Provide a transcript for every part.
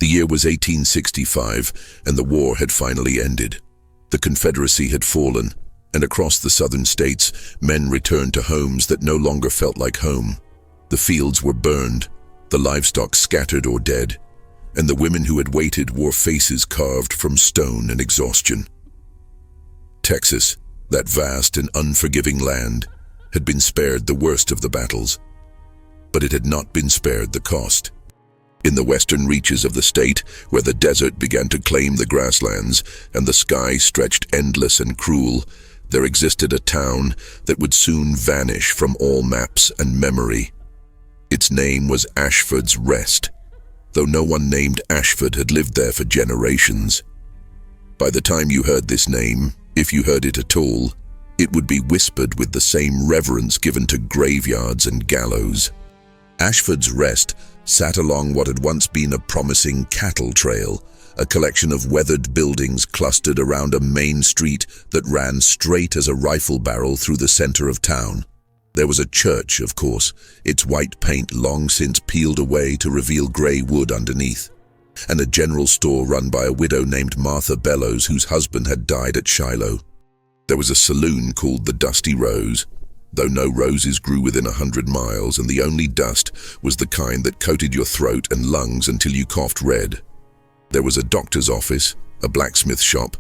year was 1865, and the war had finally ended. The Confederacy had fallen, and across the southern states, men returned to homes that no longer felt like home. The fields were burned, the livestock scattered or dead, and the women who had waited wore faces carved from stone and exhaustion. Texas, that vast and unforgiving land, had been spared the worst of the battles, but it had not been spared the cost. In the western reaches of the state, where the desert began to claim the grasslands and the sky stretched endless and cruel, there existed a town that would soon vanish from all maps and memory. Its name was Ashford's Rest, though no one named Ashford had lived there for generations. By the time you heard this name, if you heard it at all, it would be whispered with the same reverence given to graveyards and gallows. Ashford's Rest sat along what had once been a promising cattle trail, a collection of weathered buildings clustered around a main street that ran straight as a rifle barrel through the center of town. There was a church, of course, its white paint long since peeled away to reveal gray wood underneath, and a general store run by a widow named Martha Bellows whose husband had died at Shiloh. There was a saloon called the Dusty Rose, though no roses grew within 100 miles, and the only dust was the kind that coated your throat and lungs until you coughed red. There was a doctor's office, a blacksmith shop,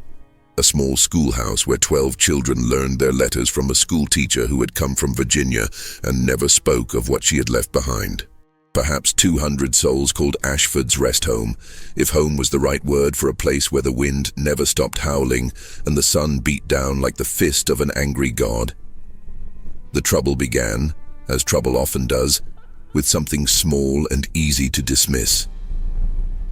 a small schoolhouse where 12 children learned their letters from a school teacher who had come from Virginia and never spoke of what she had left behind. Perhaps 200 souls called Ashford's Rest Home, if home was the right word for a place where the wind never stopped howling and the sun beat down like the fist of an angry god. The trouble began, as trouble often does, with something small and easy to dismiss.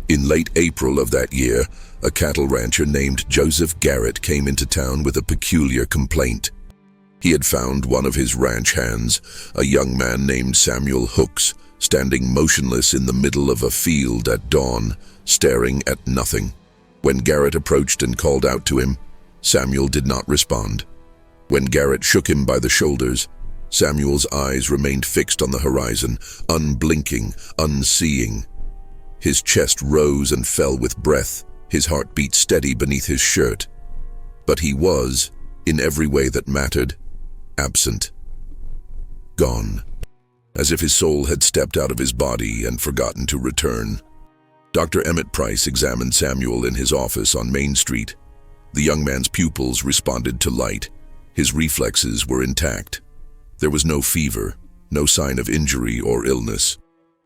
In late April of that year, a cattle rancher named Joseph Garrett came into town with a peculiar complaint. He had found one of his ranch hands, a young man named Samuel Hooks, standing motionless in the middle of a field at dawn, staring at nothing. When Garrett approached and called out to him, Samuel did not respond. When Garrett shook him by the shoulders, Samuel's eyes remained fixed on the horizon, unblinking, unseeing. His chest rose and fell with breath, his heart beat steady beneath his shirt. But he was, in every way that mattered, absent. Gone. As if his soul had stepped out of his body and forgotten to return. Dr. Emmett Price examined Samuel in his office on Main Street. The young man's pupils responded to light. His reflexes were intact. There was no fever, no sign of injury or illness.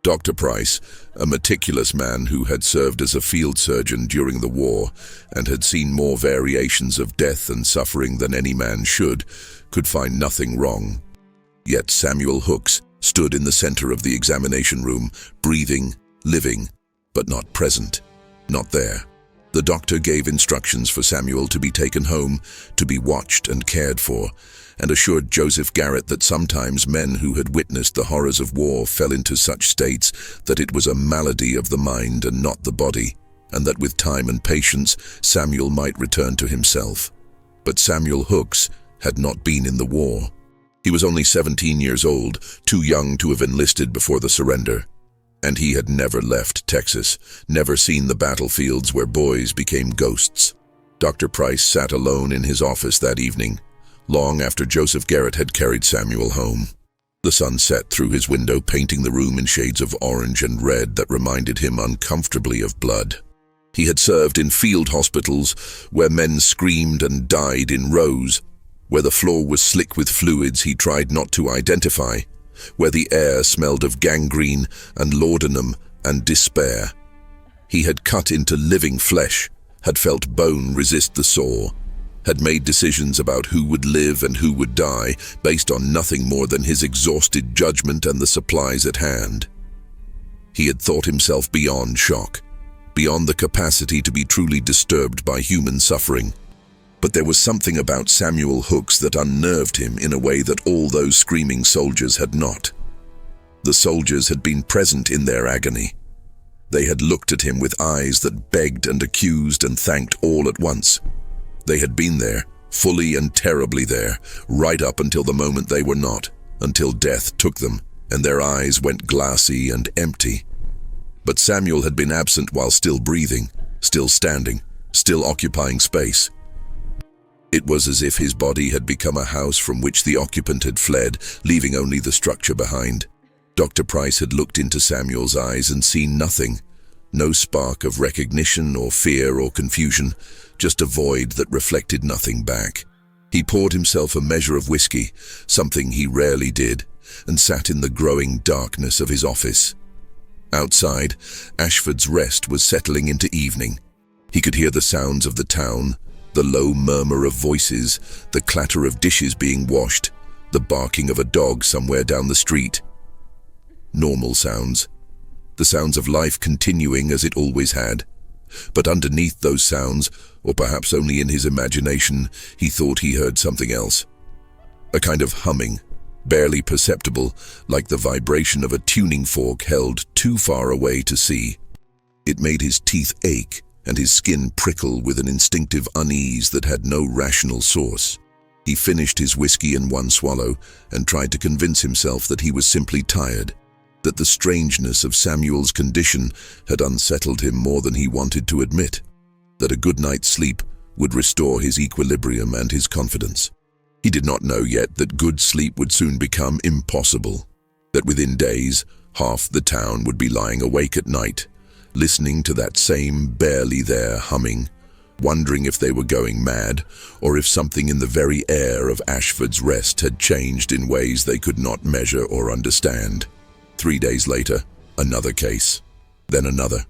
Dr. Price, a meticulous man who had served as a field surgeon during the war and had seen more variations of death and suffering than any man should, could find nothing wrong. Yet Samuel Hooks stood in the center of the examination room, breathing, living, but not present, not there. The doctor gave instructions for Samuel to be taken home, to be watched and cared for, and assured Joseph Garrett that sometimes men who had witnessed the horrors of war fell into such states that it was a malady of the mind and not the body, and that with time and patience Samuel might return to himself. But Samuel Hooks had not been in the war. He was only 17 years old, too young to have enlisted before the surrender. And he had never left Texas, never seen the battlefields where boys became ghosts. Dr. Price sat alone in his office that evening, long after Joseph Garrett had carried Samuel home. The sun set through his window, painting the room in shades of orange and red that reminded him uncomfortably of blood. He had served in field hospitals where men screamed and died in rows, where the floor was slick with fluids he tried not to identify, where the air smelled of gangrene and laudanum and despair. He had cut into living flesh, had felt bone resist the saw, had made decisions about who would live and who would die based on nothing more than his exhausted judgment and the supplies at hand. He had thought himself beyond shock, beyond the capacity to be truly disturbed by human suffering. But there was something about Samuel Hooks that unnerved him in a way that all those screaming soldiers had not. The soldiers had been present in their agony. They had looked at him with eyes that begged and accused and thanked all at once. They had been there, fully and terribly there, right up until the moment they were not, until death took them, and their eyes went glassy and empty. But Samuel had been absent while still breathing, still standing, still occupying space. It was as if his body had become a house from which the occupant had fled, leaving only the structure behind. Dr. Price had looked into Samuel's eyes and seen nothing. No spark of recognition or fear or confusion, just a void that reflected nothing back. He poured himself a measure of whiskey, something he rarely did, and sat in the growing darkness of his office. Outside, Ashford's Rest was settling into evening. He could hear the sounds of the town, the low murmur of voices, the clatter of dishes being washed, the barking of a dog somewhere down the street. Normal sounds. The sounds of life continuing as it always had. But underneath those sounds, or perhaps only in his imagination, he thought he heard something else. A kind of humming, barely perceptible, like the vibration of a tuning fork held too far away to see. It made his teeth ache and his skin prickle with an instinctive unease that had no rational source. He finished his whiskey in one swallow and tried to convince himself that he was simply tired, that the strangeness of Samuel's condition had unsettled him more than he wanted to admit, that a good night's sleep would restore his equilibrium and his confidence. He did not know yet that good sleep would soon become impossible, that within days, half the town would be lying awake at night, listening to that same barely there humming, wondering if they were going mad or if something in the very air of Ashford's Rest had changed in ways they could not measure or understand. 3 days later, another case, then another.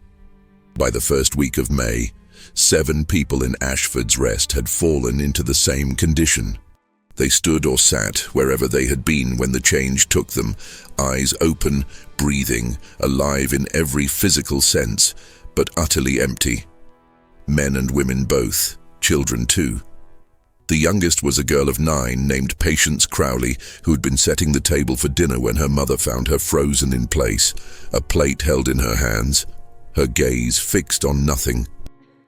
By the first week of May, 7 people in Ashford's Rest had fallen into the same condition. They stood or sat wherever they had been when the change took them, eyes open, breathing, alive in every physical sense, but utterly empty. Men and women both, children too. The youngest was a girl of 9 named Patience Crowley, who had been setting the table for dinner when her mother found her frozen in place, a plate held in her hands, her gaze fixed on nothing.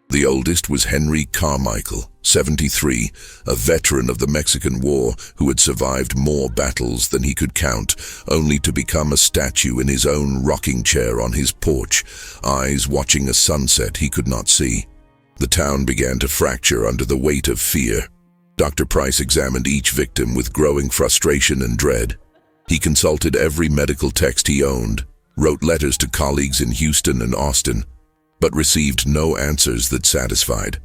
The oldest was Henry Carmichael, 73, a veteran of the Mexican War who had survived more battles than he could count, only to become a statue in his own rocking chair on his porch, eyes watching a sunset he could not see. The town began to fracture under the weight of fear. Dr. Price examined each victim with growing frustration and dread. He consulted every medical text he owned, wrote letters to colleagues in Houston and Austin, but received no answers that satisfied.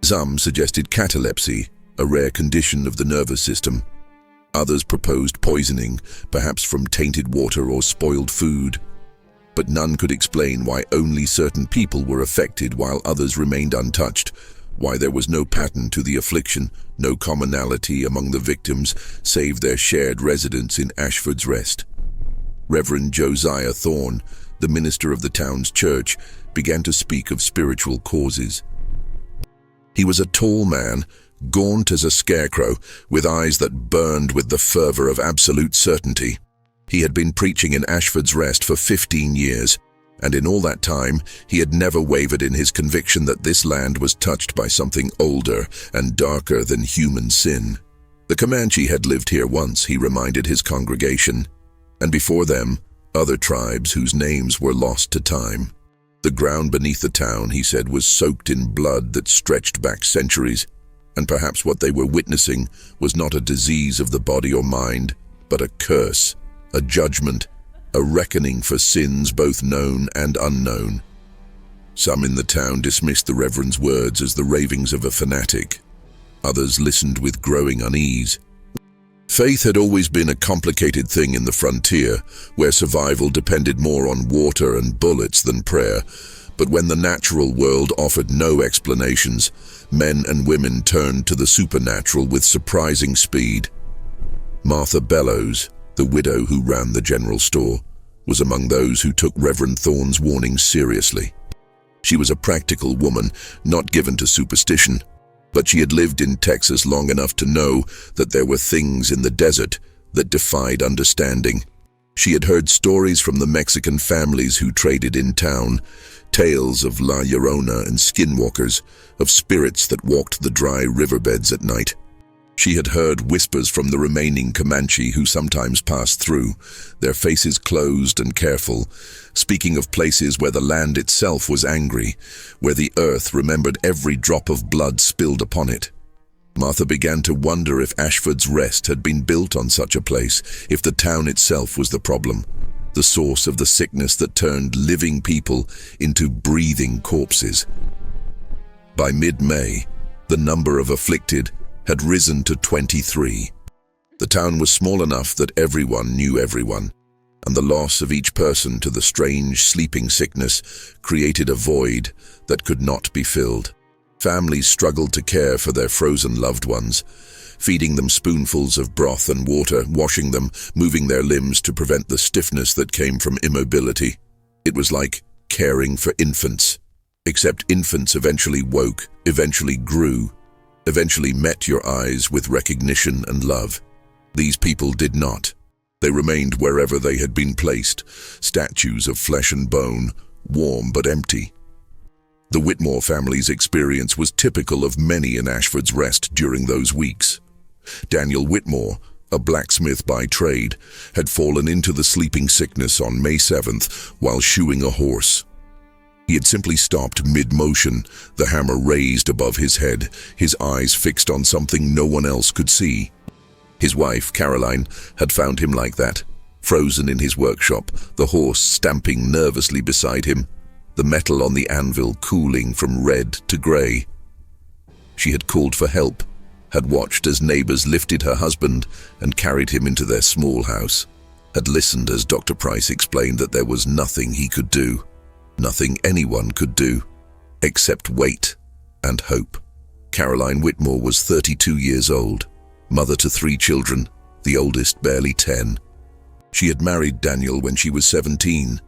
Some suggested catalepsy, a rare condition of the nervous system. Others proposed poisoning, perhaps from tainted water or spoiled food. But none could explain why only certain people were affected while others remained untouched, why there was no pattern to the affliction, no commonality among the victims, save their shared residence in Ashford's Rest. Reverend Josiah Thorne, the minister of the town's church, began to speak of spiritual causes. He was a tall man, gaunt as a scarecrow, with eyes that burned with the fervor of absolute certainty. He had been preaching in Ashford's Rest for 15 years, and in all that time he had never wavered in his conviction that this land was touched by something older and darker than human sin. The Comanche had lived here once, he reminded his congregation, and before them, other tribes whose names were lost to time. The ground beneath the town, he said, was soaked in blood that stretched back centuries, and perhaps what they were witnessing was not a disease of the body or mind, but a curse, a judgment, a reckoning for sins both known and unknown. Some in the town dismissed the Reverend's words as the ravings of a fanatic. Others listened with growing unease. Faith had always been a complicated thing in the frontier, where survival depended more on water and bullets than prayer. But when the natural world offered no explanations, men and women turned to the supernatural with surprising speed. Martha Bellows, the widow who ran the general store, was among those who took Reverend Thorne's warnings seriously. She was a practical woman, not given to superstition, but she had lived in Texas long enough to know that there were things in the desert that defied understanding. She had heard stories from the Mexican families who traded in town, tales of La Llorona and skinwalkers, of spirits that walked the dry riverbeds at night. She had heard whispers from the remaining Comanche who sometimes passed through, their faces closed and careful, speaking of places where the land itself was angry, where the earth remembered every drop of blood spilled upon it. Martha began to wonder if Ashford's Rest had been built on such a place, if the town itself was the problem, the source of the sickness that turned living people into breathing corpses. By mid-May, the number of afflicted had risen to 23. The town was small enough that everyone knew everyone, and the loss of each person to the strange sleeping sickness created a void that could not be filled. Families struggled to care for their frozen loved ones, feeding them spoonfuls of broth and water, washing them, moving their limbs to prevent the stiffness that came from immobility. It was like caring for infants, except infants eventually woke, eventually grew, eventually met your eyes with recognition and love. These people did not. They remained wherever they had been placed, statues of flesh and bone, warm but empty. The Whitmore family's experience was typical of many in Ashford's Rest during those weeks. Daniel Whitmore, a blacksmith by trade, had fallen into the sleeping sickness on May 7th while shoeing a horse. He had simply stopped mid-motion, the hammer raised above his head, his eyes fixed on something no one else could see. His wife, Caroline, had found him like that, frozen in his workshop, the horse stamping nervously beside him, the metal on the anvil cooling from red to grey. She had called for help, had watched as neighbours lifted her husband and carried him into their small house, had listened as Dr. Price explained that there was nothing he could do, nothing anyone could do, except wait and hope. Caroline Whitmore was 32 years old, mother to 3 children, the oldest barely 10. She had married Daniel when she was 17,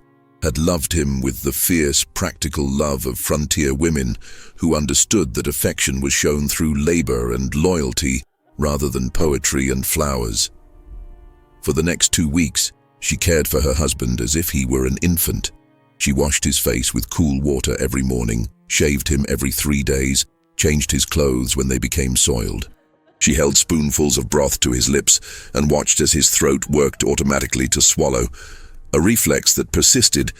had loved him with the fierce, practical love of frontier women who understood that affection was shown through labor and loyalty rather than poetry and flowers. For the next 2 weeks, she cared for her husband as if he were an infant. She washed his face with cool water every morning, shaved him every 3 days, changed his clothes when they became soiled. She held spoonfuls of broth to his lips and watched as his throat worked automatically to swallow, a reflex that persisted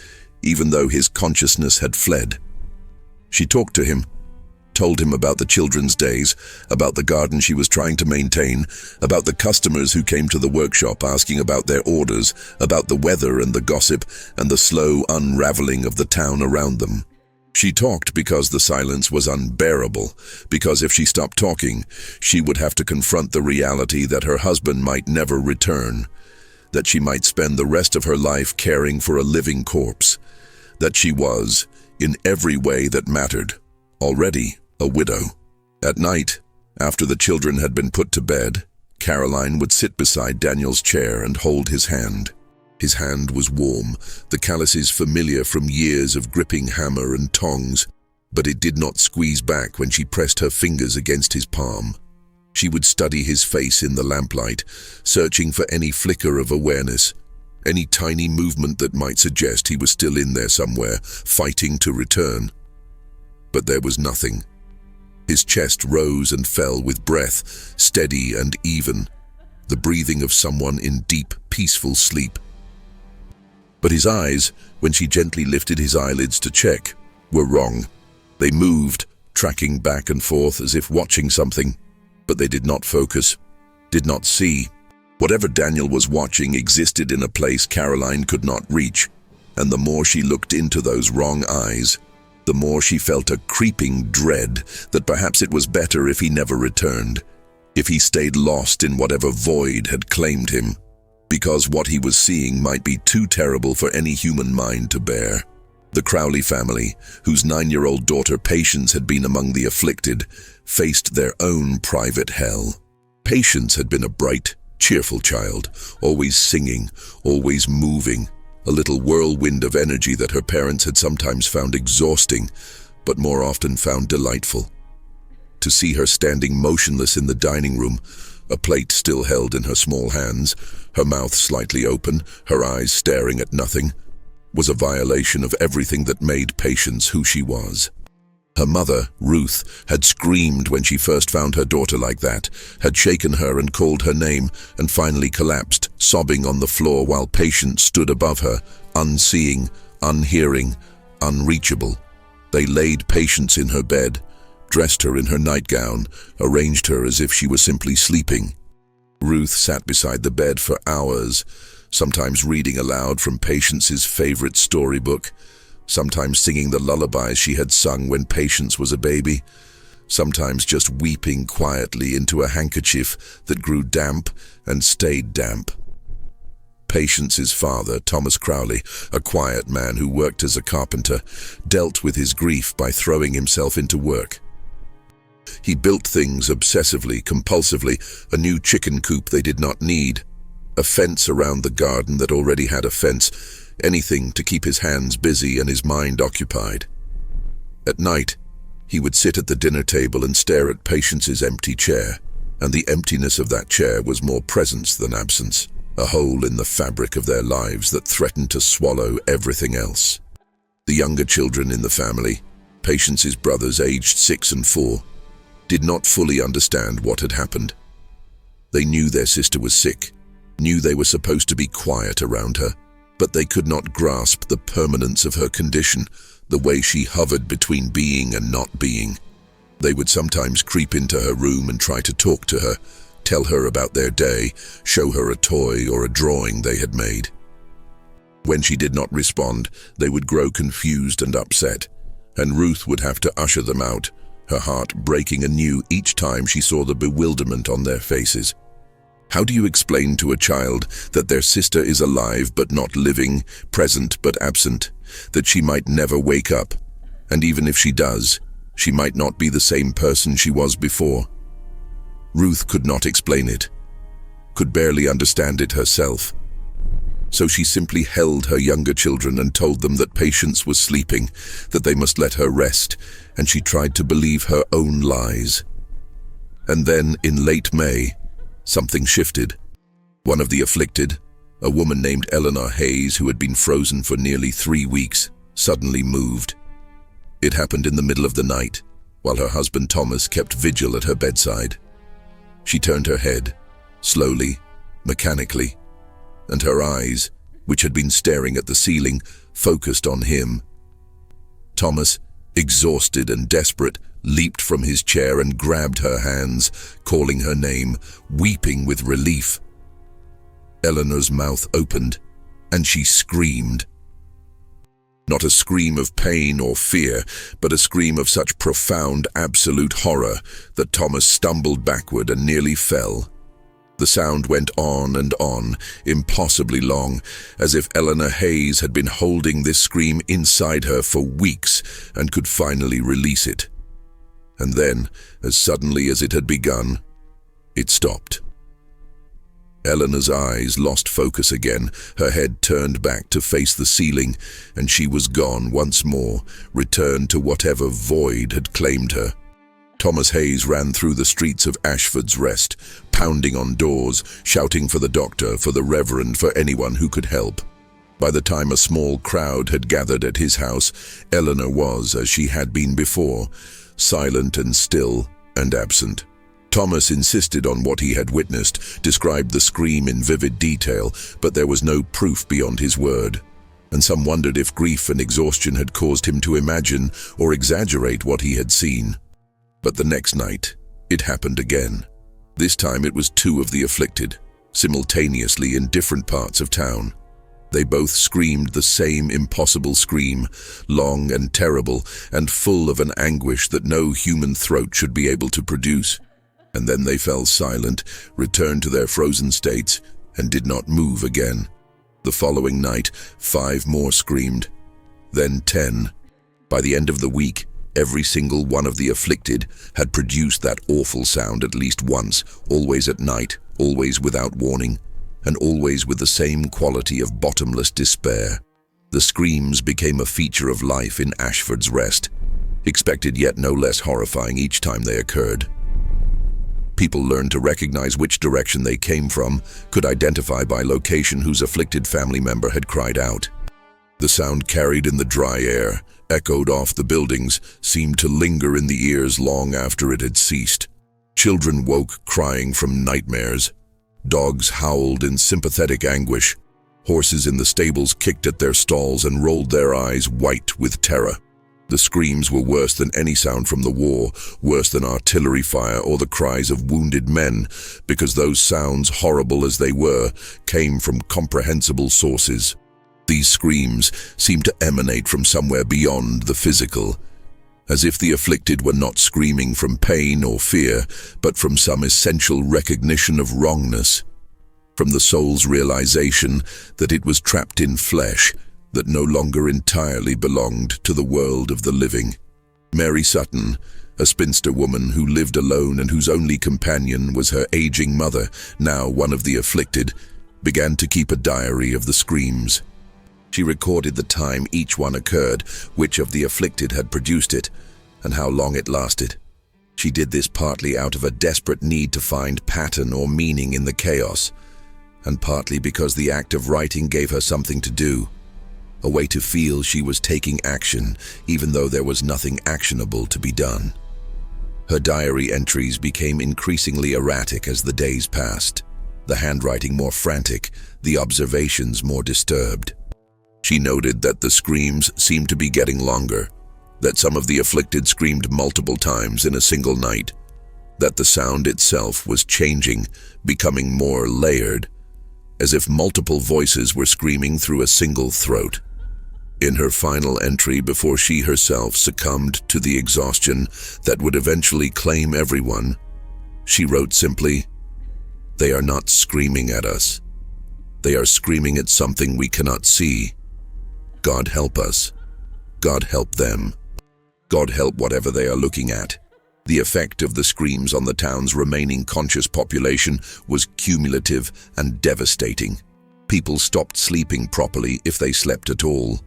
even though his consciousness had fled. She talked to him, told him about the children's days, about the garden she was trying to maintain, about the customers who came to the workshop asking about their orders, about the weather and the gossip and the slow unraveling of the town around them. She talked because the silence was unbearable, because if she stopped talking, she would have to confront the reality that her husband might never return, that she might spend the rest of her life caring for a living corpse, that she was, in every way that mattered, already a widow. At night, after the children had been put to bed, Caroline would sit beside Daniel's chair and hold his hand. His hand was warm, the calluses familiar from years of gripping hammer and tongs, but it did not squeeze back when she pressed her fingers against his palm. She would study his face in the lamplight, searching for any flicker of awareness, any tiny movement that might suggest he was still in there somewhere, fighting to return. But there was nothing. His chest rose and fell with breath, steady and even, the breathing of someone in deep, peaceful sleep. But his eyes, when she gently lifted his eyelids to check, were wrong. They moved, tracking back and forth as if watching something, but they did not focus, did not see. Whatever Daniel was watching existed in a place Caroline could not reach, and the more she looked into those wrong eyes, the more she felt a creeping dread that perhaps it was better if he never returned, if he stayed lost in whatever void had claimed him, because what he was seeing might be too terrible for any human mind to bear. The Crowley family, whose 9-year-old daughter Patience had been among the afflicted, faced their own private hell. Patience had been a bright, cheerful child, always singing, always moving, a little whirlwind of energy that her parents had sometimes found exhausting, but more often found delightful. To see her standing motionless in the dining room, a plate still held in her small hands, her mouth slightly open, her eyes staring at nothing, was a violation of everything that made Patience who she was. Her mother, Ruth, had screamed when she first found her daughter like that, had shaken her and called her name, and finally collapsed, sobbing on the floor while Patience stood above her, unseeing, unhearing, unreachable. They laid Patience in her bed, dressed her in her nightgown, arranged her as if she were simply sleeping. Ruth sat beside the bed for hours, sometimes reading aloud from Patience's favorite storybook, sometimes singing the lullabies she had sung when Patience was a baby, sometimes just weeping quietly into a handkerchief that grew damp and stayed damp. Patience's father, Thomas Crowley, a quiet man who worked as a carpenter, dealt with his grief by throwing himself into work. He built things obsessively, compulsively, a new chicken coop they did not need, a fence around the garden that already had a fence, anything to keep his hands busy and his mind occupied. At night, he would sit at the dinner table and stare at Patience's empty chair, and the emptiness of that chair was more presence than absence, a hole in the fabric of their lives that threatened to swallow everything else. The younger children in the family, Patience's brothers aged 6 and 4, did not fully understand what had happened. They knew their sister was sick, knew they were supposed to be quiet around her, but they could not grasp the permanence of her condition, the way she hovered between being and not being. They would sometimes creep into her room and try to talk to her, tell her about their day, show her a toy or a drawing they had made. When she did not respond, they would grow confused and upset, and Ruth would have to usher them out, her heart breaking anew each time she saw the bewilderment on their faces. How do you explain to a child that their sister is alive but not living, present but absent, that she might never wake up, and even if she does, she might not be the same person she was before? Ruth could not explain it, could barely understand it herself. So she simply held her younger children and told them that Patience was sleeping, that they must let her rest, and she tried to believe her own lies. And then, in late May, something shifted. One of the afflicted, a woman named Eleanor Hayes, who had been frozen for nearly 3 weeks, suddenly moved. It happened in the middle of the night, while her husband Thomas kept vigil at her bedside. She turned her head, slowly, mechanically, and her eyes, which had been staring at the ceiling, focused on him. Thomas, exhausted and desperate, leaped from his chair and grabbed her hands, calling her name, weeping with relief. Eleanor's mouth opened, and she screamed. Not a scream of pain or fear, but a scream of such profound, absolute horror that Thomas stumbled backward and nearly fell. The sound went on and on, impossibly long, as if Eleanor Hayes had been holding this scream inside her for weeks and could finally release it. And then, as suddenly as it had begun, it stopped. Eleanor's eyes lost focus again, her head turned back to face the ceiling, and she was gone once more, returned to whatever void had claimed her. Thomas Hayes ran through the streets of Ashford's Rest, pounding on doors, shouting for the doctor, for the reverend, for anyone who could help. By the time a small crowd had gathered at his house, Eleanor was, as she had been before, silent and still and absent. Thomas insisted on what he had witnessed, described the scream in vivid detail, but there was no proof beyond his word. And some wondered if grief and exhaustion had caused him to imagine or exaggerate what he had seen. But the next night, it happened again. This time it was 2 of the afflicted, simultaneously in different parts of town. They both screamed the same impossible scream, long and terrible, and full of an anguish that no human throat should be able to produce. And then they fell silent, returned to their frozen states, and did not move again. The following night, 5 more screamed, then 10. By the end of the week, every single one of the afflicted had produced that awful sound at least once, always at night, always without warning, and always with the same quality of bottomless despair. The screams became a feature of life in Ashford's Rest, expected yet no less horrifying each time they occurred. People learned to recognize which direction they came from, could identify by location whose afflicted family member had cried out. The sound carried in the dry air, echoed off the buildings, seemed to linger in the ears long after it had ceased. Children woke crying from nightmares. Dogs howled in sympathetic anguish. Horses in the stables kicked at their stalls and rolled their eyes white with terror. The screams were worse than any sound from the war, worse than artillery fire or the cries of wounded men, because those sounds, horrible as they were, came from comprehensible sources. These screams seemed to emanate from somewhere beyond the physical, as if the afflicted were not screaming from pain or fear, but from some essential recognition of wrongness, from the soul's realization that it was trapped in flesh, that no longer entirely belonged to the world of the living. Mary Sutton, a spinster woman who lived alone and whose only companion was her aging mother, now one of the afflicted, began to keep a diary of the screams. She recorded the time each one occurred, which of the afflicted had produced it, and how long it lasted. She did this partly out of a desperate need to find pattern or meaning in the chaos, and partly because the act of writing gave her something to do, a way to feel she was taking action, even though there was nothing actionable to be done. Her diary entries became increasingly erratic as the days passed, the handwriting more frantic, the observations more disturbed. She noted that the screams seemed to be getting longer, that some of the afflicted screamed multiple times in a single night, that the sound itself was changing, becoming more layered, as if multiple voices were screaming through a single throat. In her final entry before she herself succumbed to the exhaustion that would eventually claim everyone, she wrote simply, "They are not screaming at us. They are screaming at something we cannot see. God help us. God help them. God help whatever they are looking at." The effect of the screams on the town's remaining conscious population was cumulative and devastating. People stopped sleeping properly if they slept at all.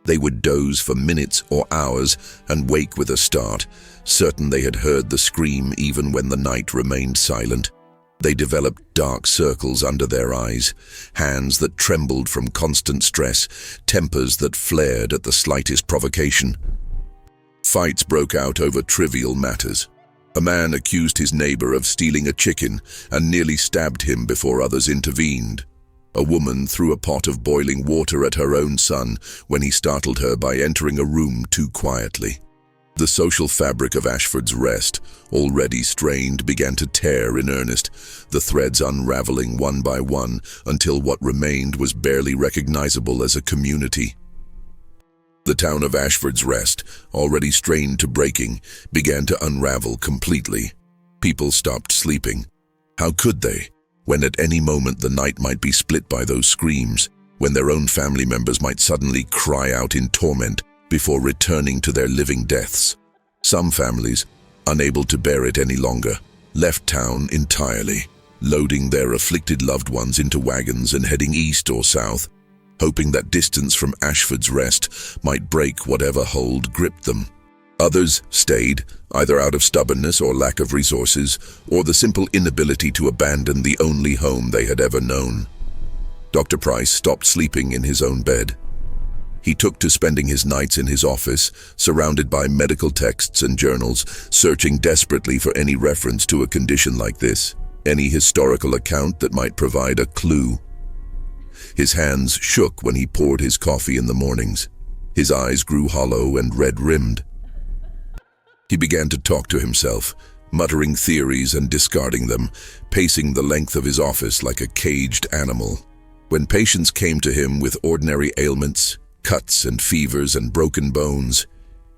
They would doze for minutes or hours and wake with a start, certain they had heard the scream even when the night remained silent. They developed dark circles under their eyes, hands that trembled from constant stress, tempers that flared at the slightest provocation. Fights broke out over trivial matters. A man accused his neighbor of stealing a chicken and nearly stabbed him before others intervened. A woman threw a pot of boiling water at her own son when he startled her by entering a room too quietly. The social fabric of Ashford's Rest, already strained, began to tear in earnest, the threads unraveling one by one until what remained was barely recognizable as a community. The town of Ashford's Rest, already strained to breaking, began to unravel completely. People stopped sleeping. How could they, when at any moment the night might be split by those screams, when their own family members might suddenly cry out in torment before returning to their living deaths? Some families, unable to bear it any longer, left town entirely, loading their afflicted loved ones into wagons and heading east or south, hoping that distance from Ashford's Rest might break whatever hold gripped them. Others stayed, either out of stubbornness or lack of resources, or the simple inability to abandon the only home they had ever known. Dr. Price stopped sleeping in his own bed. He took to spending his nights in his office, surrounded by medical texts and journals, searching desperately for any reference to a condition like this, any historical account that might provide a clue. His hands shook when he poured his coffee in the mornings. His eyes grew hollow and red-rimmed. He began to talk to himself, muttering theories and discarding them, pacing the length of his office like a caged animal. When patients came to him with ordinary ailments, cuts and fevers and broken bones,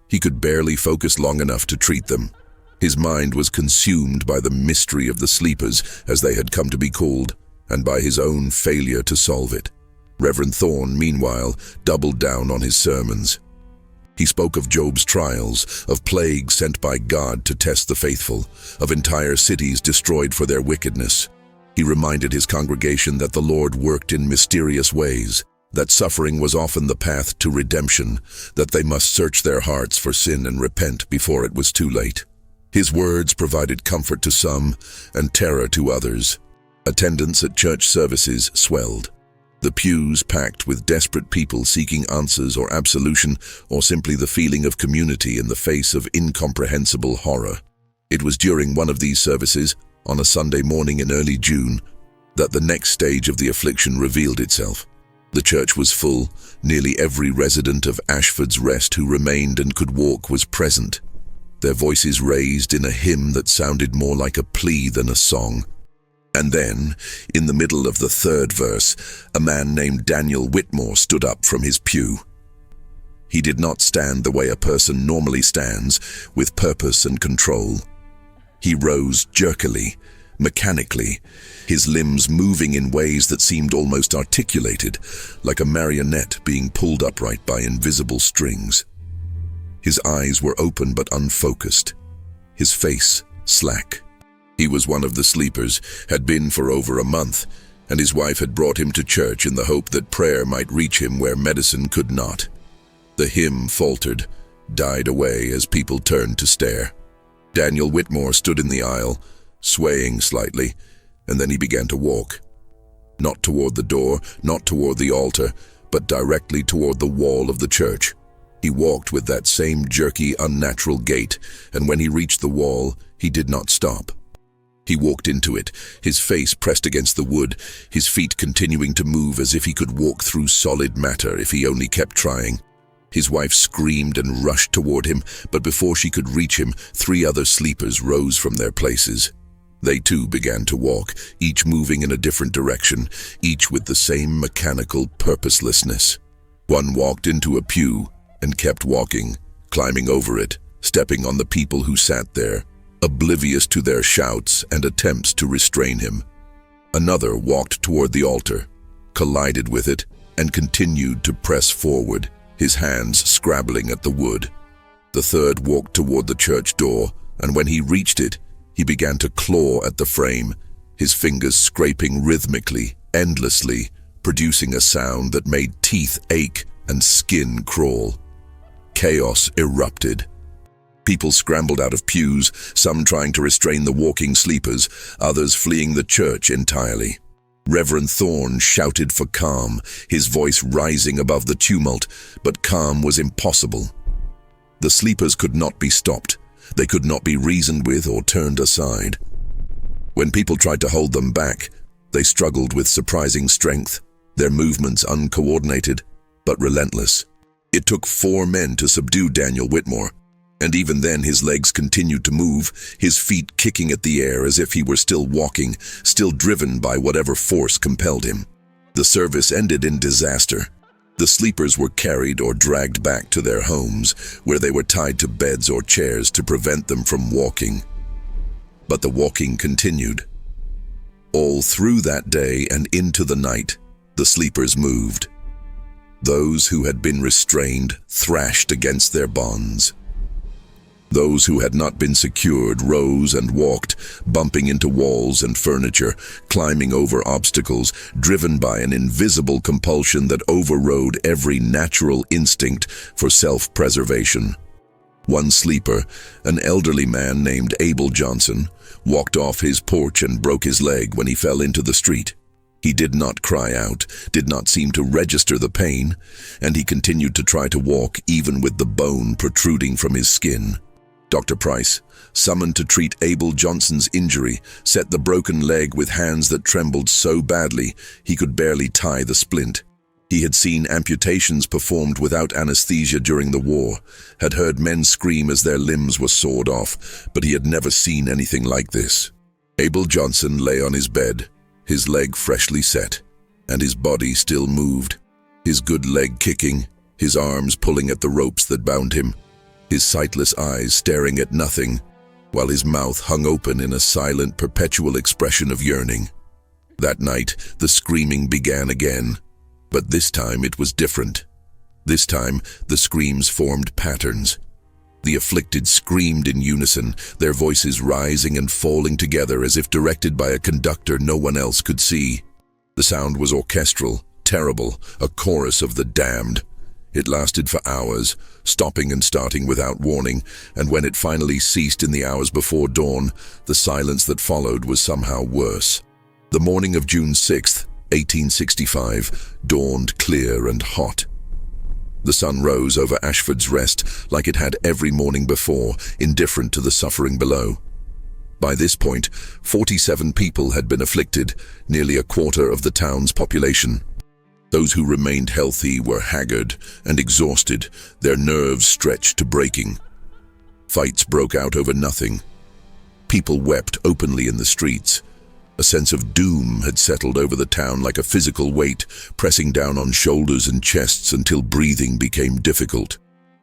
he could barely focus long enough to treat them. His mind was consumed by the mystery of the sleepers, as they had come to be called, and by his own failure to solve it. Reverend Thorne, meanwhile, doubled down on his sermons. He spoke of Job's trials, of plagues sent by God to test the faithful, of entire cities destroyed for their wickedness. He reminded his congregation that the Lord worked in mysterious ways, that suffering was often the path to redemption, that they must search their hearts for sin and repent before it was too late. His words provided comfort to some and terror to others. Attendance at church services swelled. The pews packed with desperate people seeking answers or absolution, or simply the feeling of community in the face of incomprehensible horror. It was during one of these services, on a Sunday morning in early June, that the next stage of the affliction revealed itself. The church was full. Nearly every resident of Ashford's Rest who remained and could walk was present, their voices raised in a hymn that sounded more like a plea than a song. And then, in the middle of the third verse, a man named Daniel Whitmore stood up from his pew. He did not stand the way a person normally stands, with purpose and control. He rose jerkily, mechanically, his limbs moving in ways that seemed almost articulated, like a marionette being pulled upright by invisible strings. His eyes were open but unfocused, his face slack. He was one of the sleepers, had been for over a month, and his wife had brought him to church in the hope that prayer might reach him where medicine could not. The hymn faltered, died away as people turned to stare. Daniel Whitmore stood in the aisle, swaying slightly, and then he began to walk. Not toward the door, not toward the altar, but directly toward the wall of the church. He walked with that same jerky, unnatural gait, and when he reached the wall, he did not stop. He walked into it, his face pressed against the wood, his feet continuing to move as if he could walk through solid matter if he only kept trying. His wife screamed and rushed toward him, but before she could reach him, 3 other sleepers rose from their places. They too began to walk, each moving in a different direction, each with the same mechanical purposelessness. One walked into a pew and kept walking, climbing over it, stepping on the people who sat there, oblivious to their shouts and attempts to restrain him. Another walked toward the altar, collided with it, and continued to press forward, his hands scrabbling at the wood. The third walked toward the church door, and when he reached it, he began to claw at the frame, his fingers scraping rhythmically, endlessly, producing a sound that made teeth ache and skin crawl. Chaos erupted. People scrambled out of pews, some trying to restrain the walking sleepers, others fleeing the church entirely. Reverend Thorne shouted for calm, his voice rising above the tumult, but calm was impossible. The sleepers could not be stopped. They could not be reasoned with or turned aside. When people tried to hold them back, they struggled with surprising strength, their movements uncoordinated, but relentless. It took 4 men to subdue Daniel Whitmore, and even then his legs continued to move, his feet kicking at the air as if he were still walking, still driven by whatever force compelled him. The service ended in disaster. The sleepers were carried or dragged back to their homes, where they were tied to beds or chairs to prevent them from walking. But the walking continued. All through that day and into the night, the sleepers moved. Those who had been restrained thrashed against their bonds. Those who had not been secured rose and walked, bumping into walls and furniture, climbing over obstacles, driven by an invisible compulsion that overrode every natural instinct for self-preservation. One sleeper, an elderly man named Abel Johnson, walked off his porch and broke his leg when he fell into the street. He did not cry out, did not seem to register the pain, and he continued to try to walk even with the bone protruding from his skin. Dr. Price, summoned to treat Abel Johnson's injury, set the broken leg with hands that trembled so badly he could barely tie the splint. He had seen amputations performed without anesthesia during the war, had heard men scream as their limbs were sawed off, but he had never seen anything like this. Abel Johnson lay on his bed, his leg freshly set, and his body still moved, his good leg kicking, his arms pulling at the ropes that bound him, his sightless eyes staring at nothing, while his mouth hung open in a silent, perpetual expression of yearning. That night, the screaming began again, but this time it was different. This time, the screams formed patterns. The afflicted screamed in unison, their voices rising and falling together as if directed by a conductor no one else could see. The sound was orchestral, terrible, a chorus of the damned. It lasted for hours, stopping and starting without warning, and when it finally ceased in the hours before dawn, the silence that followed was somehow worse. The morning of June 6th, 1865, dawned clear and hot. The sun rose over Ashford's Rest like it had every morning before, indifferent to the suffering below. By this point, 47 people had been afflicted, nearly a quarter of the town's population. Those who remained healthy were haggard and exhausted, their nerves stretched to breaking. Fights broke out over nothing. People wept openly in the streets. A sense of doom had settled over the town like a physical weight, pressing down on shoulders and chests until breathing became difficult.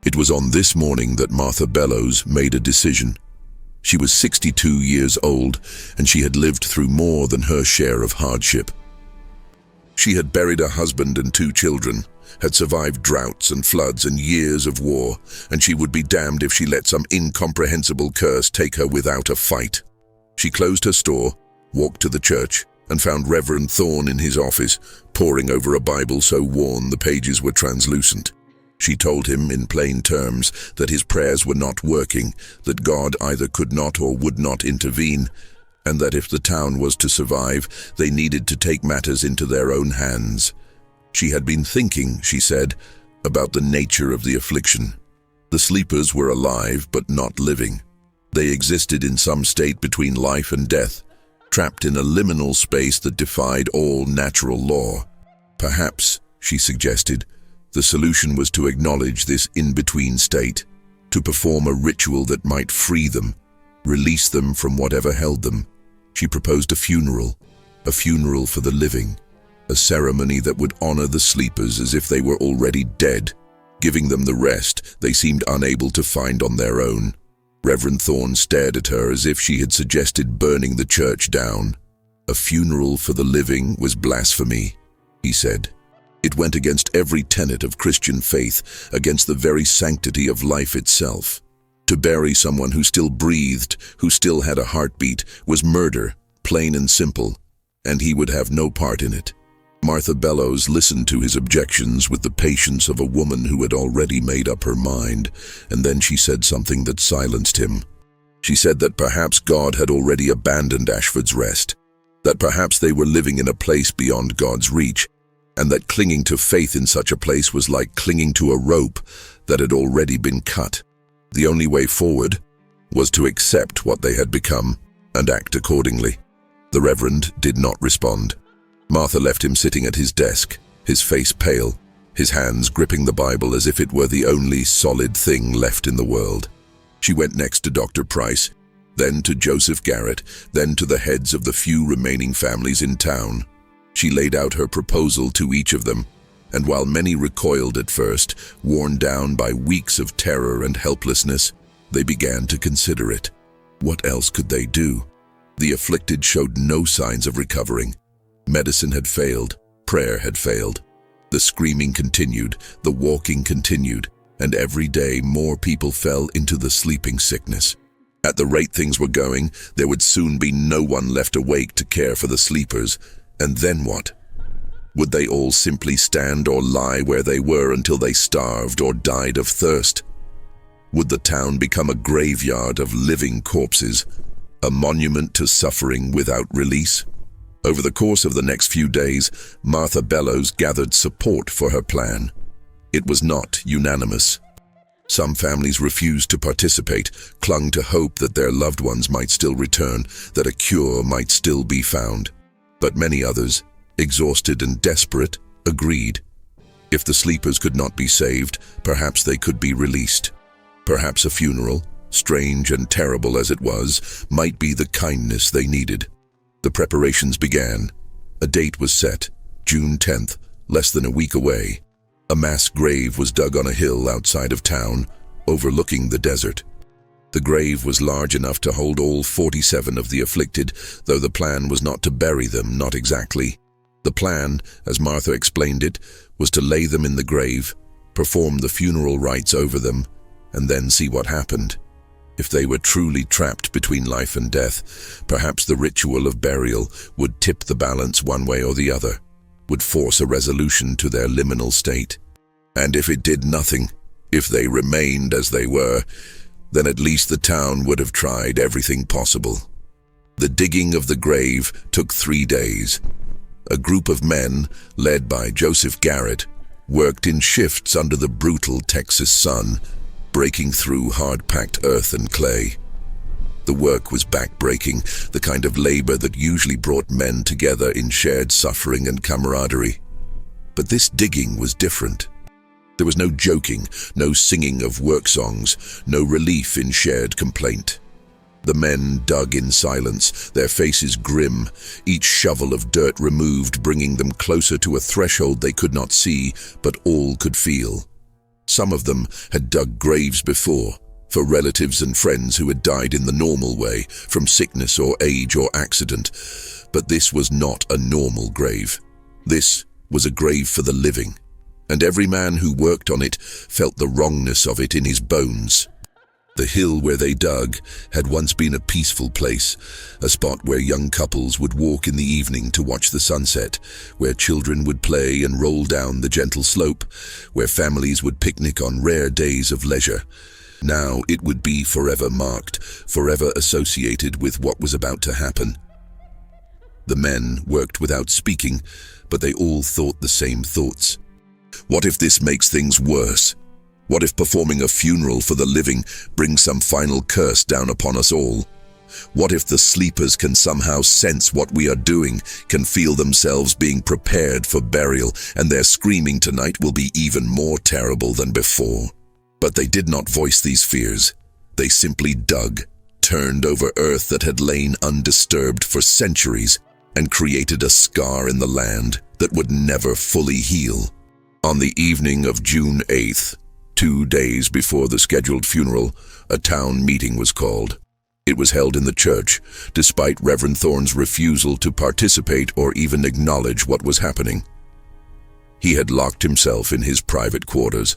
It was on this morning that Martha Bellows made a decision. She was 62 years old, and she had lived through more than her share of hardship. She had buried a husband and 2 children, had survived droughts and floods and years of war, and she would be damned if she let some incomprehensible curse take her without a fight. She closed her store, walked to the church, and found Reverend Thorne in his office, poring over a Bible so worn the pages were translucent. She told him in plain terms that his prayers were not working, that God either could not or would not intervene, and that if the town was to survive, they needed to take matters into their own hands. She had been thinking, she said, about the nature of the affliction. The sleepers were alive but not living. They existed in some state between life and death, trapped in a liminal space that defied all natural law. Perhaps, she suggested, the solution was to acknowledge this in-between state, to perform a ritual that might free them, release them from whatever held them. She proposed a funeral for the living, a ceremony that would honor the sleepers as if they were already dead, giving them the rest they seemed unable to find on their own. Reverend Thorne stared at her as if she had suggested burning the church down. A funeral for the living was blasphemy, he said. It went against every tenet of Christian faith, against the very sanctity of life itself. To bury someone who still breathed, who still had a heartbeat, was murder, plain and simple, and he would have no part in it. Martha Bellows listened to his objections with the patience of a woman who had already made up her mind, and then she said something that silenced him. She said that perhaps God had already abandoned Ashford's Rest, that perhaps they were living in a place beyond God's reach, and that clinging to faith in such a place was like clinging to a rope that had already been cut. The only way forward was to accept what they had become and act accordingly. The Reverend did not respond. Martha left him sitting at his desk, his face pale, his hands gripping the Bible as if it were the only solid thing left in the world. She went next to Dr. Price, then to Joseph Garrett, then to the heads of the few remaining families in town. She laid out her proposal to each of them, and while many recoiled at first, worn down by weeks of terror and helplessness, they began to consider it. What else could they do? The afflicted showed no signs of recovering. Medicine had failed, prayer had failed. The screaming continued, the walking continued, and every day more people fell into the sleeping sickness. At the rate things were going, there would soon be no one left awake to care for the sleepers. And then what? Would they all simply stand or lie where they were until they starved or died of thirst? Would the town become a graveyard of living corpses, a monument to suffering without release? Over the course of the next few days, Martha Bellows gathered support for her plan. It was not unanimous. Some families refused to participate, clung to hope that their loved ones might still return, that a cure might still be found. But many others, exhausted and desperate, agreed. If the sleepers could not be saved, perhaps they could be released. Perhaps a funeral, strange and terrible as it was, might be the kindness they needed. The preparations began. A date was set, June 10th, less than a week away. A mass grave was dug on a hill outside of town, overlooking the desert. The grave was large enough to hold all 47 of the afflicted, though the plan was not to bury them, not exactly. The plan, as Martha explained it, was to lay them in the grave, perform the funeral rites over them, and then see what happened. If they were truly trapped between life and death, perhaps the ritual of burial would tip the balance one way or the other, would force a resolution to their liminal state. And if it did nothing, if they remained as they were, then at least the town would have tried everything possible. The digging of the grave took 3 days. A group of men, led by Joseph Garrett, worked in shifts under the brutal Texas sun, breaking through hard-packed earth and clay. The work was back-breaking, the kind of labor that usually brought men together in shared suffering and camaraderie. But this digging was different. There was no joking, no singing of work songs, no relief in shared complaint. The men dug in silence, their faces grim, each shovel of dirt removed, bringing them closer to a threshold they could not see, but all could feel. Some of them had dug graves before, for relatives and friends who had died in the normal way, from sickness or age or accident. But this was not a normal grave. This was a grave for the living, and every man who worked on it felt the wrongness of it in his bones. The hill where they dug had once been a peaceful place, a spot where young couples would walk in the evening to watch the sunset, where children would play and roll down the gentle slope, where families would picnic on rare days of leisure. Now it would be forever marked, forever associated with what was about to happen. The men worked without speaking, but they all thought the same thoughts. What if this makes things worse? What if performing a funeral for the living brings some final curse down upon us all? What if the sleepers can somehow sense what we are doing, can feel themselves being prepared for burial, and their screaming tonight will be even more terrible than before? But they did not voice these fears. They simply dug, turned over earth that had lain undisturbed for centuries, and created a scar in the land that would never fully heal. On the evening of June 8th, 2 days before the scheduled funeral, a town meeting was called. It was held in the church, despite Reverend Thorne's refusal to participate or even acknowledge what was happening. He had locked himself in his private quarters,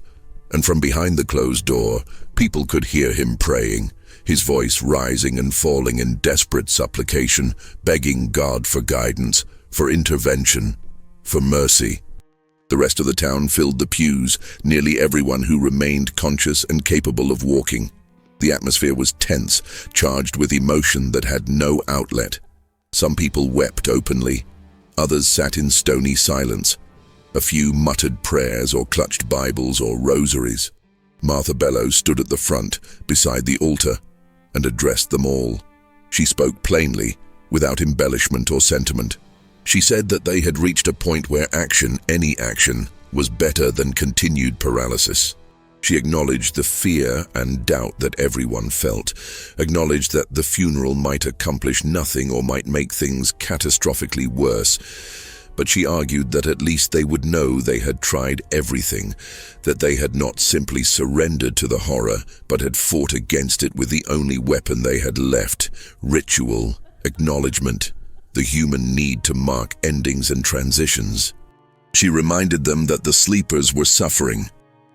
and from behind the closed door, people could hear him praying, his voice rising and falling in desperate supplication, begging God for guidance, for intervention, for mercy. The rest of the town filled the pews, nearly everyone who remained conscious and capable of walking. The atmosphere was tense, charged with emotion that had no outlet. Some people wept openly. Others sat in stony silence. A few muttered prayers or clutched Bibles or rosaries. Martha Bellows stood at the front, beside the altar, and addressed them all. She spoke plainly, without embellishment or sentiment. She said that they had reached a point where action, any action, was better than continued paralysis. She acknowledged the fear and doubt that everyone felt, acknowledged that the funeral might accomplish nothing or might make things catastrophically worse. But she argued that at least they would know they had tried everything, that they had not simply surrendered to the horror, but had fought against it with the only weapon they had left: ritual, acknowledgement, the human need to mark endings and transitions. She reminded them that the sleepers were suffering,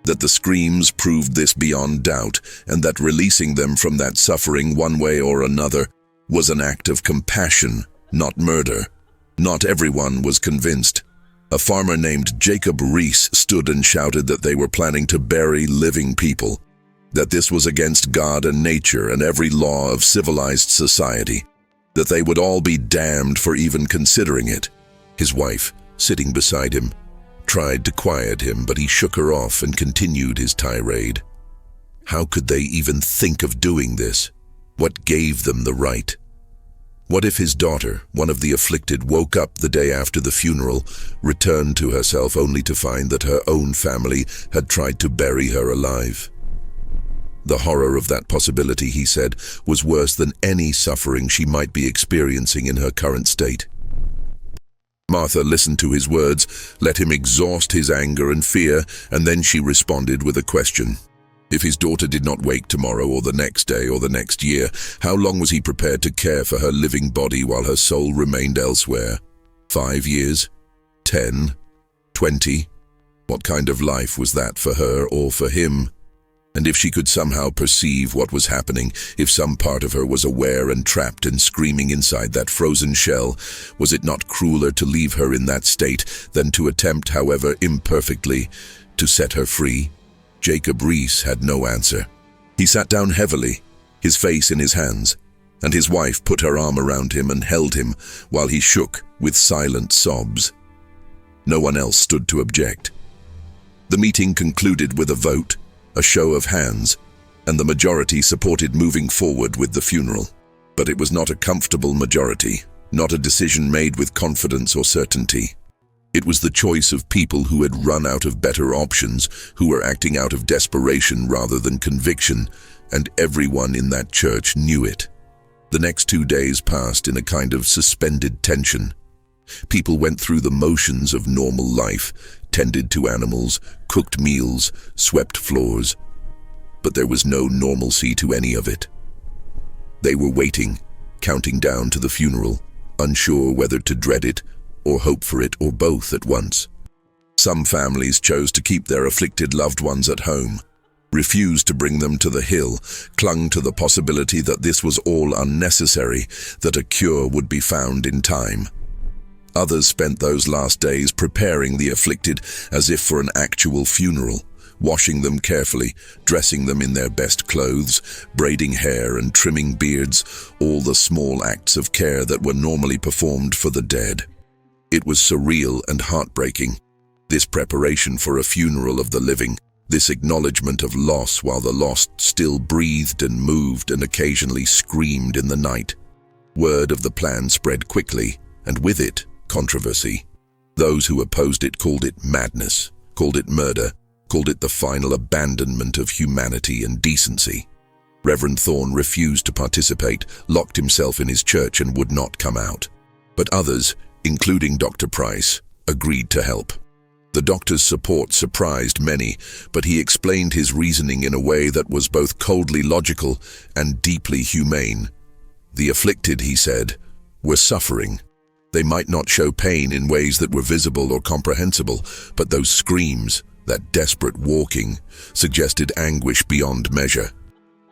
that the screams proved this beyond doubt, and that releasing them from that suffering one way or another was an act of compassion, not murder. Not everyone was convinced. A farmer named Jacob Reese stood and shouted that they were planning to bury living people, that this was against God and nature and every law of civilized society, that they would all be damned for even considering it. His wife, sitting beside him, tried to quiet him, but he shook her off and continued his tirade. How could they even think of doing this? What gave them the right? What if his daughter, one of the afflicted, woke up the day after the funeral, returned to herself only to find that her own family had tried to bury her alive? The horror of that possibility, he said, was worse than any suffering she might be experiencing in her current state. Martha listened to his words, let him exhaust his anger and fear, and then she responded with a question. If his daughter did not wake tomorrow or the next day or the next year, how long was he prepared to care for her living body while her soul remained elsewhere? 5 years? 10? 20? What kind of life was that for her or for him? And if she could somehow perceive what was happening, if some part of her was aware and trapped and screaming inside that frozen shell, was it not crueler to leave her in that state than to attempt, however imperfectly, to set her free? Jacob Reese had no answer. He sat down heavily, his face in his hands. and his wife put her arm around him and held him while he shook with silent sobs. No one else stood to object. The meeting concluded with a vote, a show of hands, and the majority supported moving forward with the funeral. But it was not a comfortable majority, not a decision made with confidence or certainty. It was the choice of people who had run out of better options, who were acting out of desperation rather than conviction, and everyone in that church knew it. The next 2 days passed in a kind of suspended tension. People went through the motions of normal life, tended to animals, cooked meals, swept floors. But there was no normalcy to any of it. They were waiting, counting down to the funeral, unsure whether to dread it or hope for it, or both at once. Some families chose to keep their afflicted loved ones at home, refused to bring them to the hill, clung to the possibility that this was all unnecessary, that a cure would be found in time. Others spent those last days preparing the afflicted as if for an actual funeral, washing them carefully, dressing them in their best clothes, braiding hair and trimming beards, all the small acts of care that were normally performed for the dead. It was surreal and heartbreaking, this preparation for a funeral of the living, this acknowledgement of loss while the lost still breathed and moved and occasionally screamed in the night. Word of the plan spread quickly, and with it, controversy. Those who opposed it called it madness, called it murder, called it the final abandonment of humanity and decency. Reverend Thorne refused to participate, locked himself in his church and would not come out. But others, including Dr. Price, agreed to help. The doctor's support surprised many, but he explained his reasoning in a way that was both coldly logical and deeply humane. The afflicted, he said, were suffering. They might not show pain in ways that were visible or comprehensible, but those screams, that desperate walking, suggested anguish beyond measure.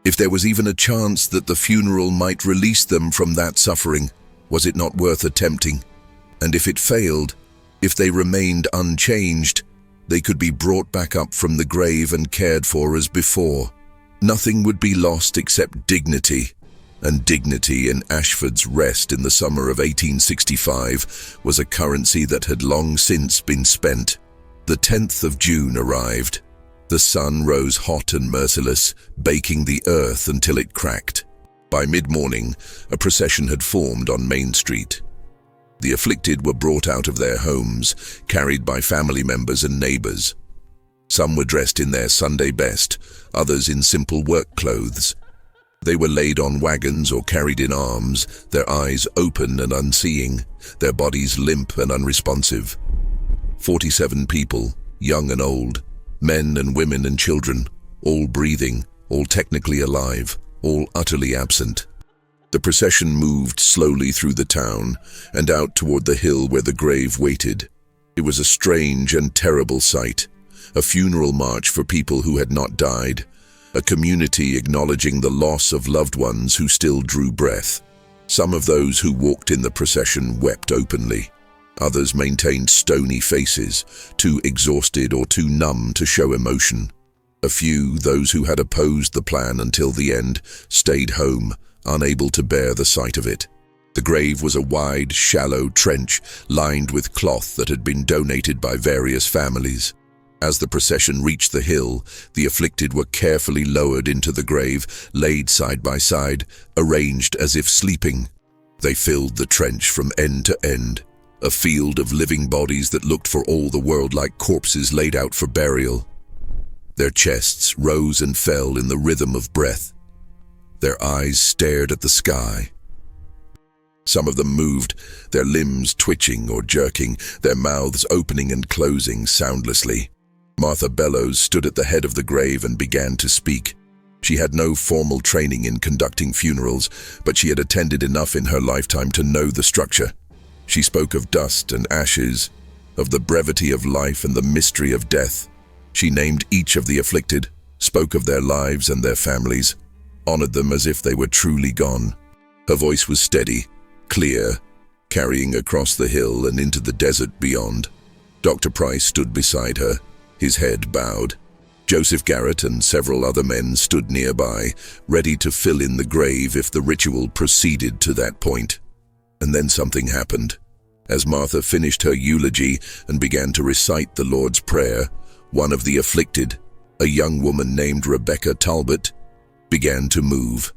If there was even a chance that the funeral might release them from that suffering, was it not worth attempting? And if it failed, if they remained unchanged, they could be brought back up from the grave and cared for as before. Nothing would be lost except dignity, and dignity in Ashford's rest in the summer of 1865 was a currency that had long since been spent. The 10th of June arrived. The sun rose hot and merciless, baking the earth until it cracked. By mid-morning, a procession had formed on Main Street. The afflicted were brought out of their homes, carried by family members and neighbors. Some were dressed in their Sunday best, others in simple work clothes. They were laid on wagons or carried in arms, their eyes open and unseeing, their bodies limp and unresponsive. 47 people, young and old, men and women and children, all breathing, all technically alive, all utterly absent. The procession moved slowly through the town and out toward the hill where the grave waited. It was a strange and terrible sight, a funeral march for people who had not died, a community acknowledging the loss of loved ones who still drew breath. Some of those who walked in the procession wept openly. Others maintained stony faces, too exhausted or too numb to show emotion. A few, those who had opposed the plan until the end, stayed home, unable to bear the sight of it. The grave was a wide, shallow trench lined with cloth that had been donated by various families. As the procession reached the hill, the afflicted were carefully lowered into the grave, laid side by side, arranged as if sleeping. They filled the trench from end to end, a field of living bodies that looked for all the world like corpses laid out for burial. Their chests rose and fell in the rhythm of breath. Their eyes stared at the sky. Some of them moved, their limbs twitching or jerking, their mouths opening and closing soundlessly. Martha Bellows stood at the head of the grave and began to speak. She had no formal training in conducting funerals, but she had attended enough in her lifetime to know the structure. She spoke of dust and ashes, of the brevity of life and the mystery of death. She named each of the afflicted, spoke of their lives and their families, honored them as if they were truly gone. Her voice was steady, clear, carrying across the hill and into the desert beyond. Dr. Price stood beside her, his head bowed. Joseph Garrett and several other men stood nearby, ready to fill in the grave if the ritual proceeded to that point. And then something happened. As Martha finished her eulogy and began to recite the Lord's Prayer, one of the afflicted, a young woman named Rebecca Talbot, began to move.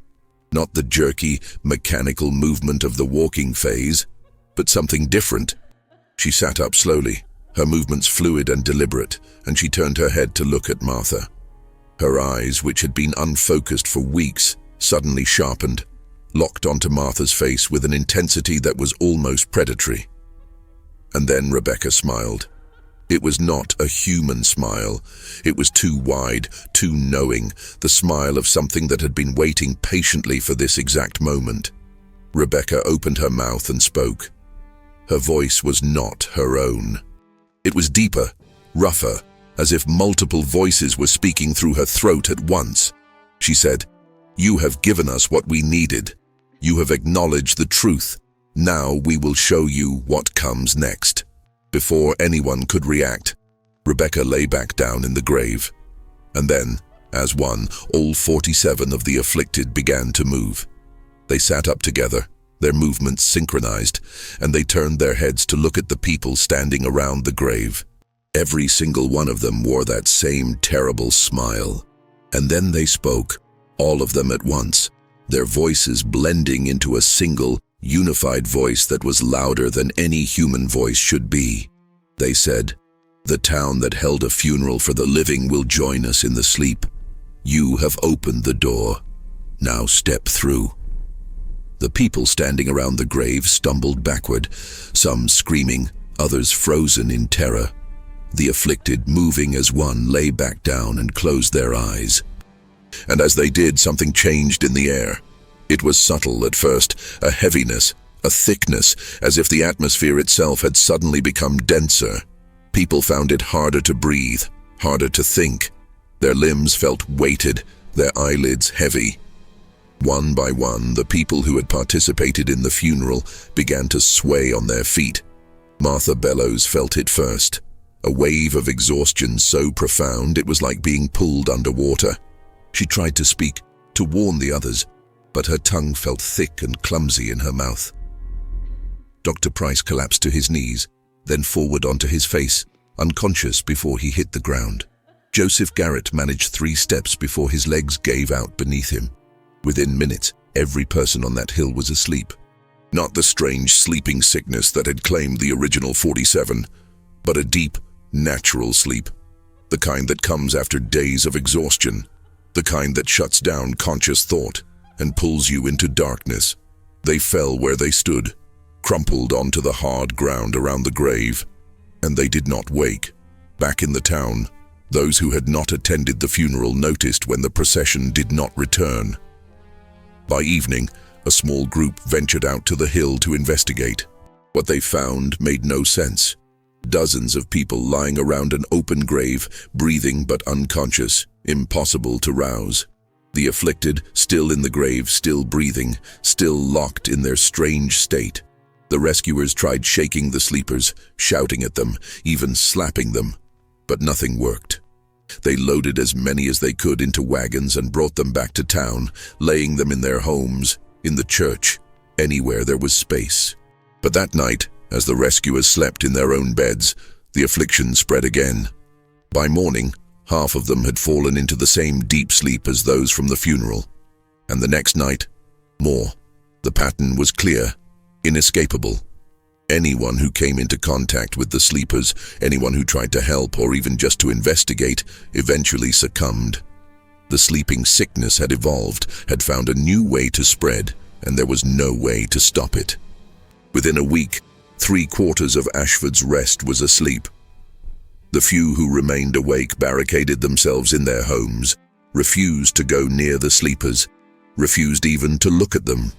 Not the jerky, mechanical movement of the walking phase, but something different. She sat up slowly, her movements fluid and deliberate, and she turned her head to look at Martha. Her eyes, which had been unfocused for weeks, suddenly sharpened, locked onto Martha's face with an intensity that was almost predatory. And then Rebecca smiled. It was not a human smile. It was too wide, too knowing, the smile of something that had been waiting patiently for this exact moment. Rebecca opened her mouth and spoke. Her voice was not her own. It was deeper, rougher, as if multiple voices were speaking through her throat at once. She said, "You have given us what we needed. You have acknowledged the truth. Now we will show you what comes next." Before anyone could react, Rebecca lay back down in the grave. And then, as one, all 47 of the afflicted began to move. They sat up together, their movements synchronized, and they turned their heads to look at the people standing around the grave. Every single one of them wore that same terrible smile. And then they spoke, all of them at once, their voices blending into a single, unified voice that was louder than any human voice should be. They said, "The town that held a funeral for the living will join us in the sleep. You have opened the door. Now step through." The people standing around the grave stumbled backward, some screaming, others frozen in terror. The afflicted, moving as one, lay back down and closed their eyes. And as they did, something changed in the air. It was subtle at first, a heaviness, a thickness, as if the atmosphere itself had suddenly become denser. People found it harder to breathe, harder to think. Their limbs felt weighted, their eyelids heavy. One by one, the people who had participated in the funeral began to sway on their feet. Martha Bellows felt it first. A wave of exhaustion so profound it was like being pulled underwater. She tried to speak, to warn the others, but her tongue felt thick and clumsy in her mouth. Dr. Price collapsed to his knees, then forward onto his face, unconscious before he hit the ground. Joseph Garrett managed 3 steps before his legs gave out beneath him. Within minutes, every person on that hill was asleep. Not the strange sleeping sickness that had claimed the original 47, but a deep, natural sleep. The kind that comes after days of exhaustion. The kind that shuts down conscious thought and pulls you into darkness. They fell where they stood, crumpled onto the hard ground around the grave, and they did not wake. Back in the town, those who had not attended the funeral noticed when the procession did not return. By evening, a small group ventured out to the hill to investigate. What they found made no sense. Dozens of people lying around an open grave, breathing but unconscious, impossible to rouse. The afflicted, still in the grave, still breathing, still locked in their strange state. The rescuers tried shaking the sleepers, shouting at them, even slapping them, but nothing worked. They loaded as many as they could into wagons and brought them back to town, laying them in their homes, in the church, anywhere there was space. But that night, as the rescuers slept in their own beds, the affliction spread again. By morning, half of them had fallen into the same deep sleep as those from the funeral. And the next night, more. The pattern was clear, inescapable. Anyone who came into contact with the sleepers, anyone who tried to help or even just to investigate, eventually succumbed. The sleeping sickness had evolved, had found a new way to spread, and there was no way to stop it. Within a week, 3/4 of Ashford's rest was asleep. The few who remained awake barricaded themselves in their homes, refused to go near the sleepers, refused even to look at them.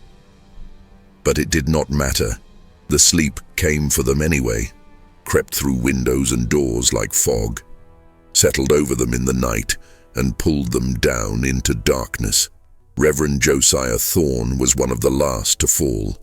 But it did not matter. The sleep came for them anyway, crept through windows and doors like fog, settled over them in the night, and pulled them down into darkness. Reverend Josiah Thorne was one of the last to fall.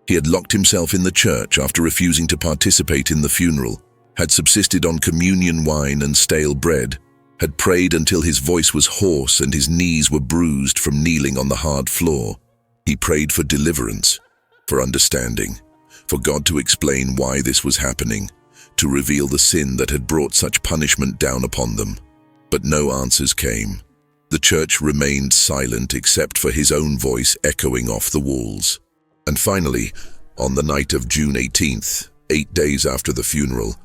He had locked himself in the church after refusing to participate in the funeral, had subsisted on communion wine and stale bread, had prayed until his voice was hoarse and his knees were bruised from kneeling on the hard floor. He prayed for deliverance, for understanding, for God to explain why this was happening, to reveal the sin that had brought such punishment down upon them. But no answers came. The church remained silent except for his own voice echoing off the walls. And finally, on the night of June 18th, 8 days after the funeral,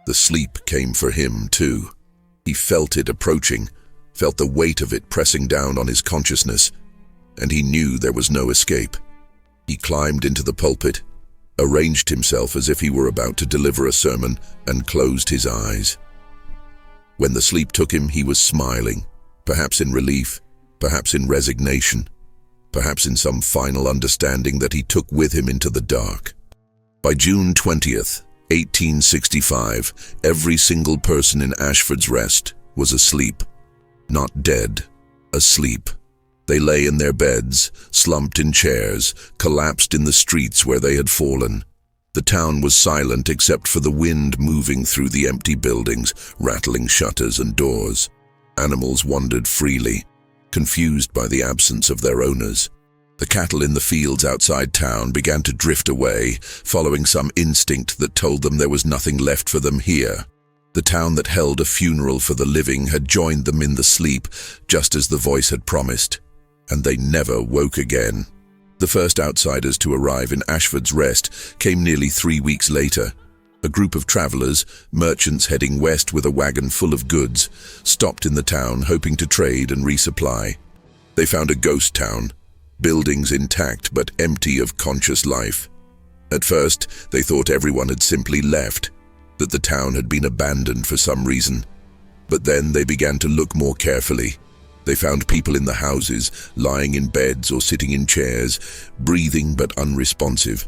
the sleep came for him too. He felt it approaching, felt the weight of it pressing down on his consciousness, and he knew there was no escape. He climbed into the pulpit, arranged himself as if he were about to deliver a sermon, and closed his eyes. When the sleep took him, he was smiling, perhaps in relief, perhaps in resignation, perhaps in some final understanding that he took with him into the dark. By June 20th, 1865, every single person in Ashford's Rest was asleep. Not dead, asleep. They lay in their beds, slumped in chairs, collapsed in the streets where they had fallen. The town was silent except for the wind moving through the empty buildings, rattling shutters and doors. Animals wandered freely, confused by the absence of their owners. The cattle in the fields outside town began to drift away, following some instinct that told them there was nothing left for them here. The town that held a funeral for the living had joined them in the sleep, just as the voice had promised, and they never woke again. The first outsiders to arrive in Ashford's Rest came nearly 3 weeks later. A group of travelers, merchants heading west with a wagon full of goods, stopped in the town hoping to trade and resupply. They found a ghost town, buildings intact but empty of conscious life. At first, they thought everyone had simply left, that the town had been abandoned for some reason. But then they began to look more carefully. They found people in the houses, lying in beds or sitting in chairs, breathing but unresponsive.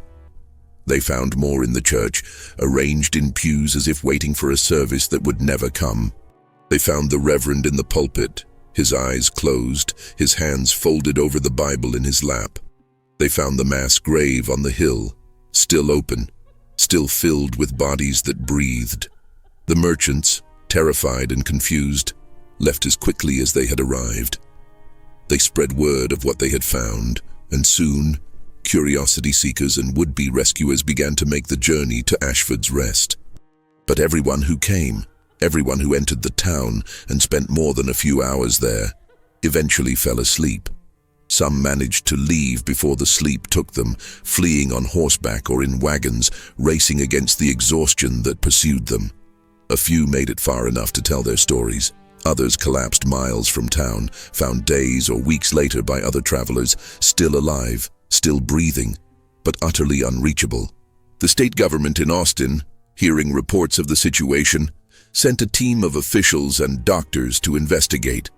They found more in the church, arranged in pews as if waiting for a service that would never come. They found the reverend in the pulpit, his eyes closed, his hands folded over the Bible in his lap. They found the mass grave on the hill, still open, still filled with bodies that breathed. The merchants, terrified and confused, left as quickly as they had arrived. They spread word of what they had found, and soon, curiosity seekers and would-be rescuers began to make the journey to Ashford's Rest. But everyone who came, everyone who entered the town and spent more than a few hours there, eventually fell asleep. Some managed to leave before the sleep took them, fleeing on horseback or in wagons, racing against the exhaustion that pursued them. A few made it far enough to tell their stories. Others collapsed miles from town, found days or weeks later by other travelers, still alive, still breathing, but utterly unreachable. The state government in Austin, hearing reports of the situation, sent a team of officials and doctors to investigate.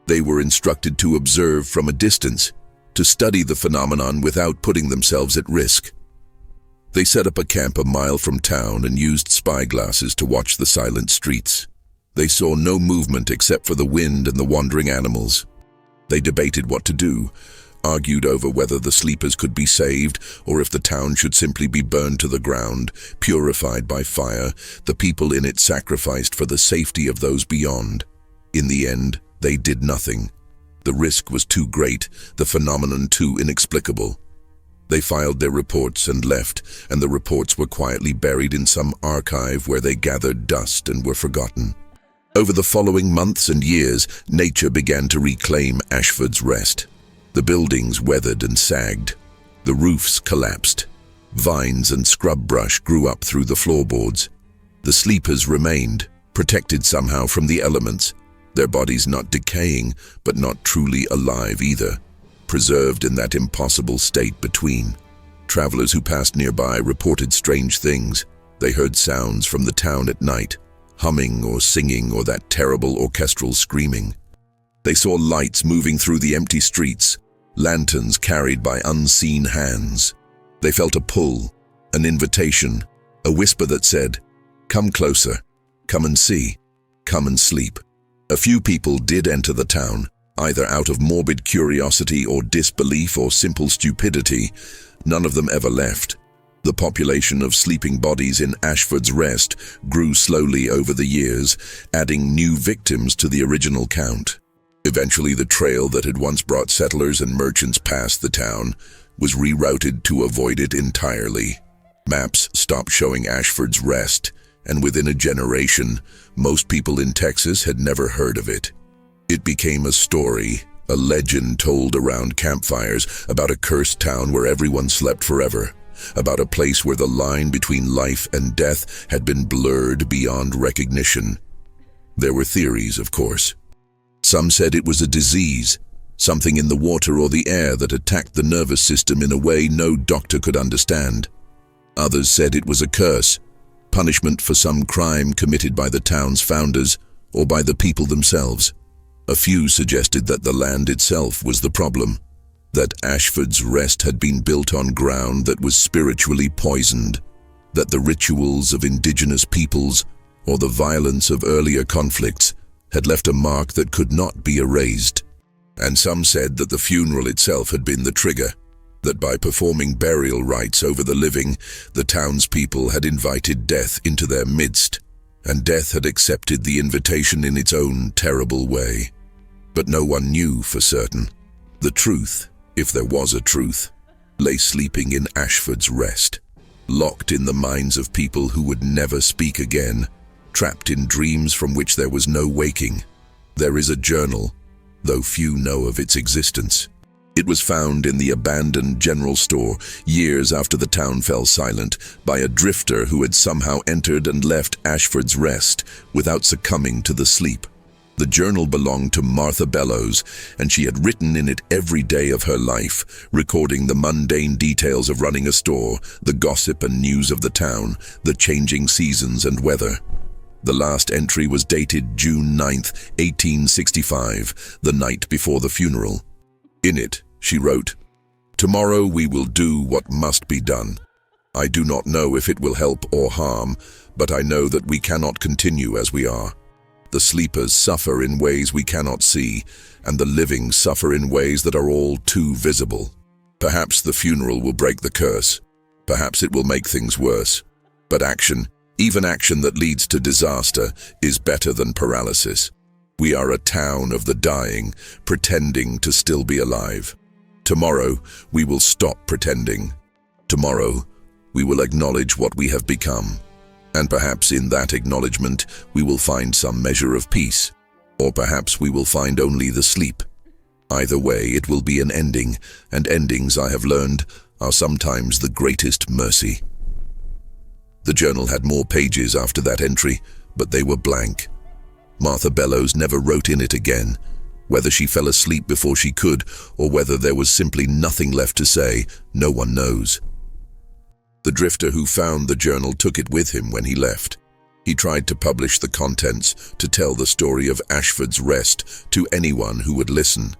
They were instructed to observe from a distance, to study the phenomenon without putting themselves at risk. They set up a camp a mile from town and used spyglasses to watch the silent streets. They saw no movement except for the wind and the wandering animals. They debated what to do, argued over whether the sleepers could be saved or if the town should simply be burned to the ground, purified by fire, the people in it sacrificed for the safety of those beyond. In the end, they did nothing. The risk was too great, the phenomenon too inexplicable. They filed their reports and left, and the reports were quietly buried in some archive where they gathered dust and were forgotten. Over the following months and years, nature began to reclaim Ashford's Rest. The buildings weathered and sagged. The roofs collapsed. Vines and scrub brush grew up through the floorboards. The sleepers remained, protected somehow from the elements, their bodies not decaying, but not truly alive either, preserved in that impossible state between. Travelers who passed nearby reported strange things. They heard sounds from the town at night, humming or singing or that terrible orchestral screaming. They saw lights moving through the empty streets, lanterns carried by unseen hands. They felt a pull, an invitation, a whisper that said, "Come closer, come and see, come and sleep." A few people did enter the town, either out of morbid curiosity or disbelief or simple stupidity. None of them ever left. The population of sleeping bodies in Ashford's Rest grew slowly over the years, adding new victims to the original count. Eventually, the trail that had once brought settlers and merchants past the town was rerouted to avoid it entirely. Maps stopped showing Ashford's Rest, and within a generation, most people in Texas had never heard of it. It became a story, a legend told around campfires about a cursed town where everyone slept forever, about a place where the line between life and death had been blurred beyond recognition. There were theories, of course. Some said it was a disease, something in the water or the air that attacked the nervous system in a way no doctor could understand. Others said it was a curse, punishment for some crime committed by the town's founders or by the people themselves. A few suggested that the land itself was the problem, that Ashford's Rest had been built on ground that was spiritually poisoned, that the rituals of indigenous peoples or the violence of earlier conflicts had left a mark that could not be erased. And some said that the funeral itself had been the trigger, that by performing burial rites over the living, the townspeople had invited death into their midst, and death had accepted the invitation in its own terrible way. But no one knew for certain. The truth, if there was a truth, lay sleeping in Ashford's Rest, locked in the minds of people who would never speak again, trapped in dreams from which there was no waking. There is a journal, though few know of its existence. It was found in the abandoned general store years after the town fell silent by a drifter who had somehow entered and left Ashford's Rest without succumbing to the sleep. The journal belonged to Martha Bellows, and she had written in it every day of her life, recording the mundane details of running a store, the gossip and news of the town, the changing seasons and weather. The last entry was dated June 9th, 1865, the night before the funeral. In it, she wrote, "Tomorrow we will do what must be done. I do not know if it will help or harm, but I know that we cannot continue as we are. The sleepers suffer in ways we cannot see, and the living suffer in ways that are all too visible. Perhaps the funeral will break the curse. Perhaps it will make things worse. But action, even action that leads to disaster, is better than paralysis. We are a town of the dying, pretending to still be alive. Tomorrow, we will stop pretending. Tomorrow, we will acknowledge what we have become. And perhaps in that acknowledgement, we will find some measure of peace. Or perhaps we will find only the sleep. Either way, it will be an ending, and endings, I have learned, are sometimes the greatest mercy." The journal had more pages after that entry, but they were blank. Martha Bellows never wrote in it again. Whether she fell asleep before she could, or whether there was simply nothing left to say, no one knows. The drifter who found the journal took it with him when he left. He tried to publish the contents, to tell the story of Ashford's Rest to anyone who would listen,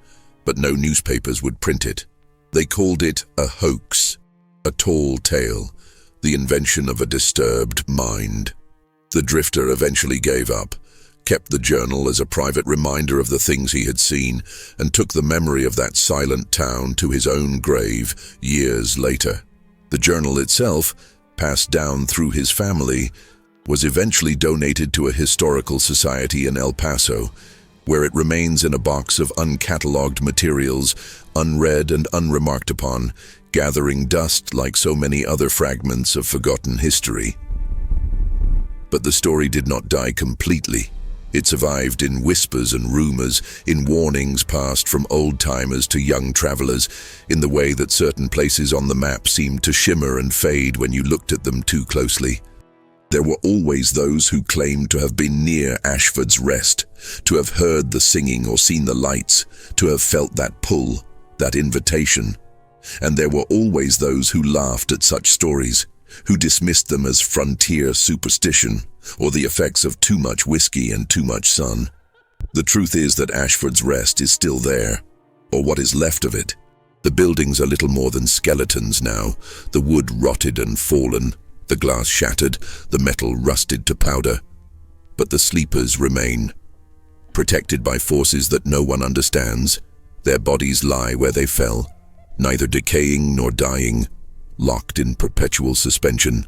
but no newspapers would print it. They called it a hoax, a tall tale, the invention of a disturbed mind. The drifter eventually gave up, kept the journal as a private reminder of the things he had seen, and took the memory of that silent town to his own grave years later. The journal itself, passed down through his family, was eventually donated to a historical society in El Paso, where it remains in a box of uncatalogued materials, unread and unremarked upon, gathering dust like so many other fragments of forgotten history. But the story did not die completely. It survived in whispers and rumors, in warnings passed from old-timers to young travelers, in the way that certain places on the map seemed to shimmer and fade when you looked at them too closely. There were always those who claimed to have been near Ashford's Rest, to have heard the singing or seen the lights, to have felt that pull, that invitation. And there were always those who laughed at such stories, who dismissed them as frontier superstition, or the effects of too much whiskey and too much sun. The truth is that Ashford's Rest is still there, or what is left of it. The buildings are little more than skeletons now, the wood rotted and fallen, the glass shattered, the metal rusted to powder. But the sleepers remain. Protected by forces that no one understands, their bodies lie where they fell, neither decaying nor dying, locked in perpetual suspension.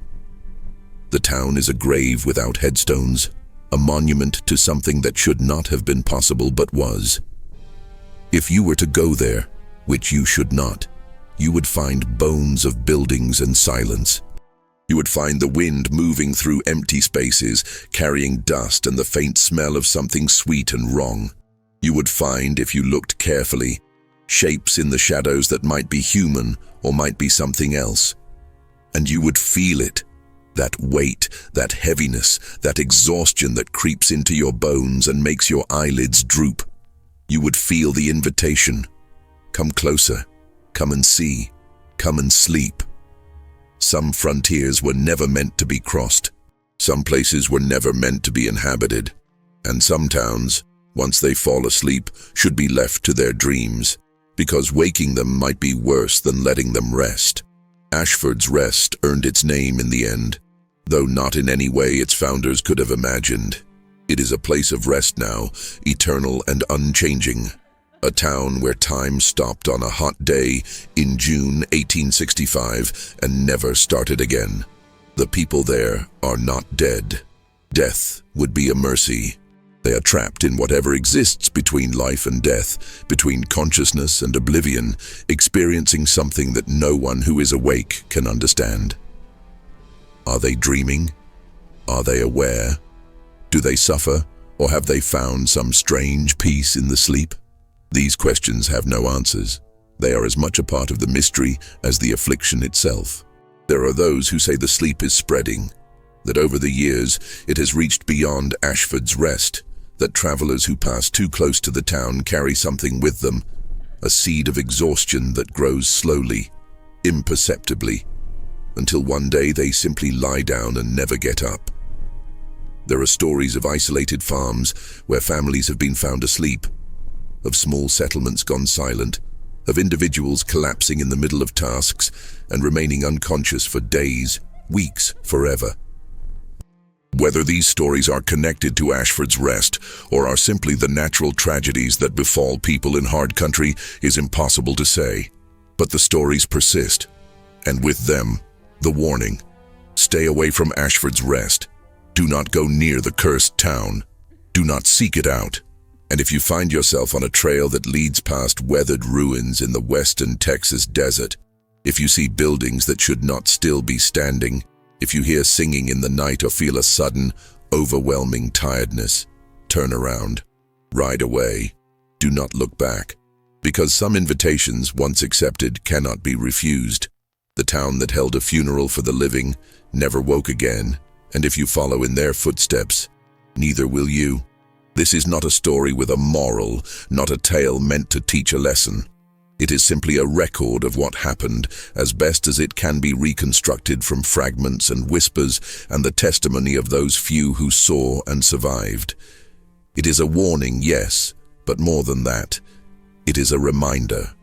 The town is a grave without headstones, a monument to something that should not have been possible but was. If you were to go there, which you should not, you would find bones of buildings and silence. You would find the wind moving through empty spaces, carrying dust and the faint smell of something sweet and wrong. You would find, if you looked carefully, shapes in the shadows that might be human or might be something else. And you would feel it, that weight, that heaviness, that exhaustion that creeps into your bones and makes your eyelids droop. You would feel the invitation. Come closer, come and see, come and sleep. Some frontiers were never meant to be crossed. Some places were never meant to be inhabited. And some towns, once they fall asleep, should be left to their dreams, because waking them might be worse than letting them rest. Ashford's Rest earned its name in the end, though not in any way its founders could have imagined. It is a place of rest now, eternal and unchanging. A town where time stopped on a hot day in June 1865 and never started again. The people there are not dead. Death would be a mercy. They are trapped in whatever exists between life and death, between consciousness and oblivion, experiencing something that no one who is awake can understand. Are they dreaming? Are they aware? Do they suffer, or have they found some strange peace in the sleep? These questions have no answers. They are as much a part of the mystery as the affliction itself. There are those who say the sleep is spreading, that over the years it has reached beyond Ashford's Rest, that travelers who pass too close to the town carry something with them, a seed of exhaustion that grows slowly, imperceptibly, until one day they simply lie down and never get up. There are stories of isolated farms where families have been found asleep, of small settlements gone silent, of individuals collapsing in the middle of tasks and remaining unconscious for days, weeks, forever. Whether these stories are connected to Ashford's Rest or are simply the natural tragedies that befall people in hard country is impossible to say. But the stories persist, and with them, the warning. Stay away from Ashford's Rest. Do not go near the cursed town. Do not seek it out. And if you find yourself on a trail that leads past weathered ruins in the western Texas desert, if you see buildings that should not still be standing, if you hear singing in the night or feel a sudden, overwhelming tiredness, turn around. Ride away. Do not look back. Because some invitations, once accepted, cannot be refused. The town that held a funeral for the living never woke again, and if you follow in their footsteps, neither will you. This is not a story with a moral, not a tale meant to teach a lesson. It is simply a record of what happened, as best as it can be reconstructed from fragments and whispers and the testimony of those few who saw and survived. It is a warning, yes, but more than that. It is a reminder.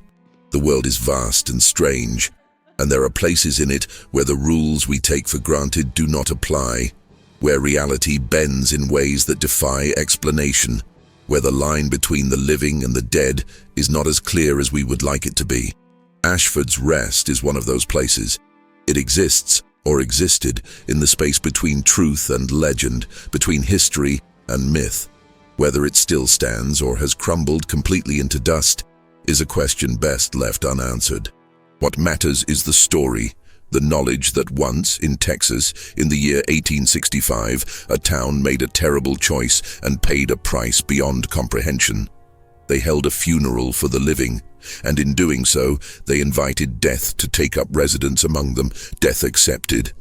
The world is vast and strange, and there are places in it where the rules we take for granted do not apply, where reality bends in ways that defy explanation, where the line between the living and the dead is not as clear as we would like it to be. Ashford's Rest is one of those places. It exists, or existed, in the space between truth and legend, between history and myth. Whether it still stands or has crumbled completely into dust is a question best left unanswered. What matters is the story, the knowledge that once, in Texas, in the year 1865, a town made a terrible choice and paid a price beyond comprehension. They held a funeral for the living, and in doing so, they invited death to take up residence among them. Death accepted,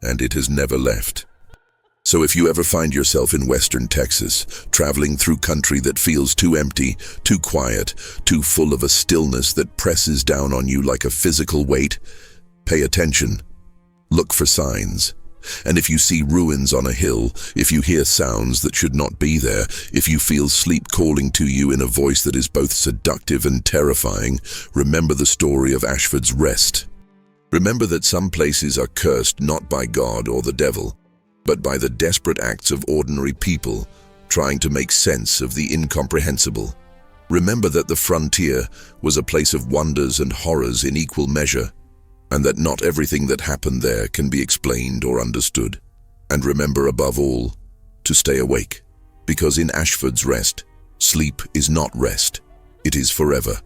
and it has never left. So if you ever find yourself in western Texas, traveling through country that feels too empty, too quiet, too full of a stillness that presses down on you like a physical weight, pay attention. Look for signs. And if you see ruins on a hill, if you hear sounds that should not be there, if you feel sleep calling to you in a voice that is both seductive and terrifying, remember the story of Ashford's Rest. Remember that some places are cursed not by God or the devil, but by the desperate acts of ordinary people trying to make sense of the incomprehensible. Remember that the frontier was a place of wonders and horrors in equal measure, and that not everything that happened there can be explained or understood. And remember above all, to stay awake, because in Ashford's rest, sleep is not rest, it is forever.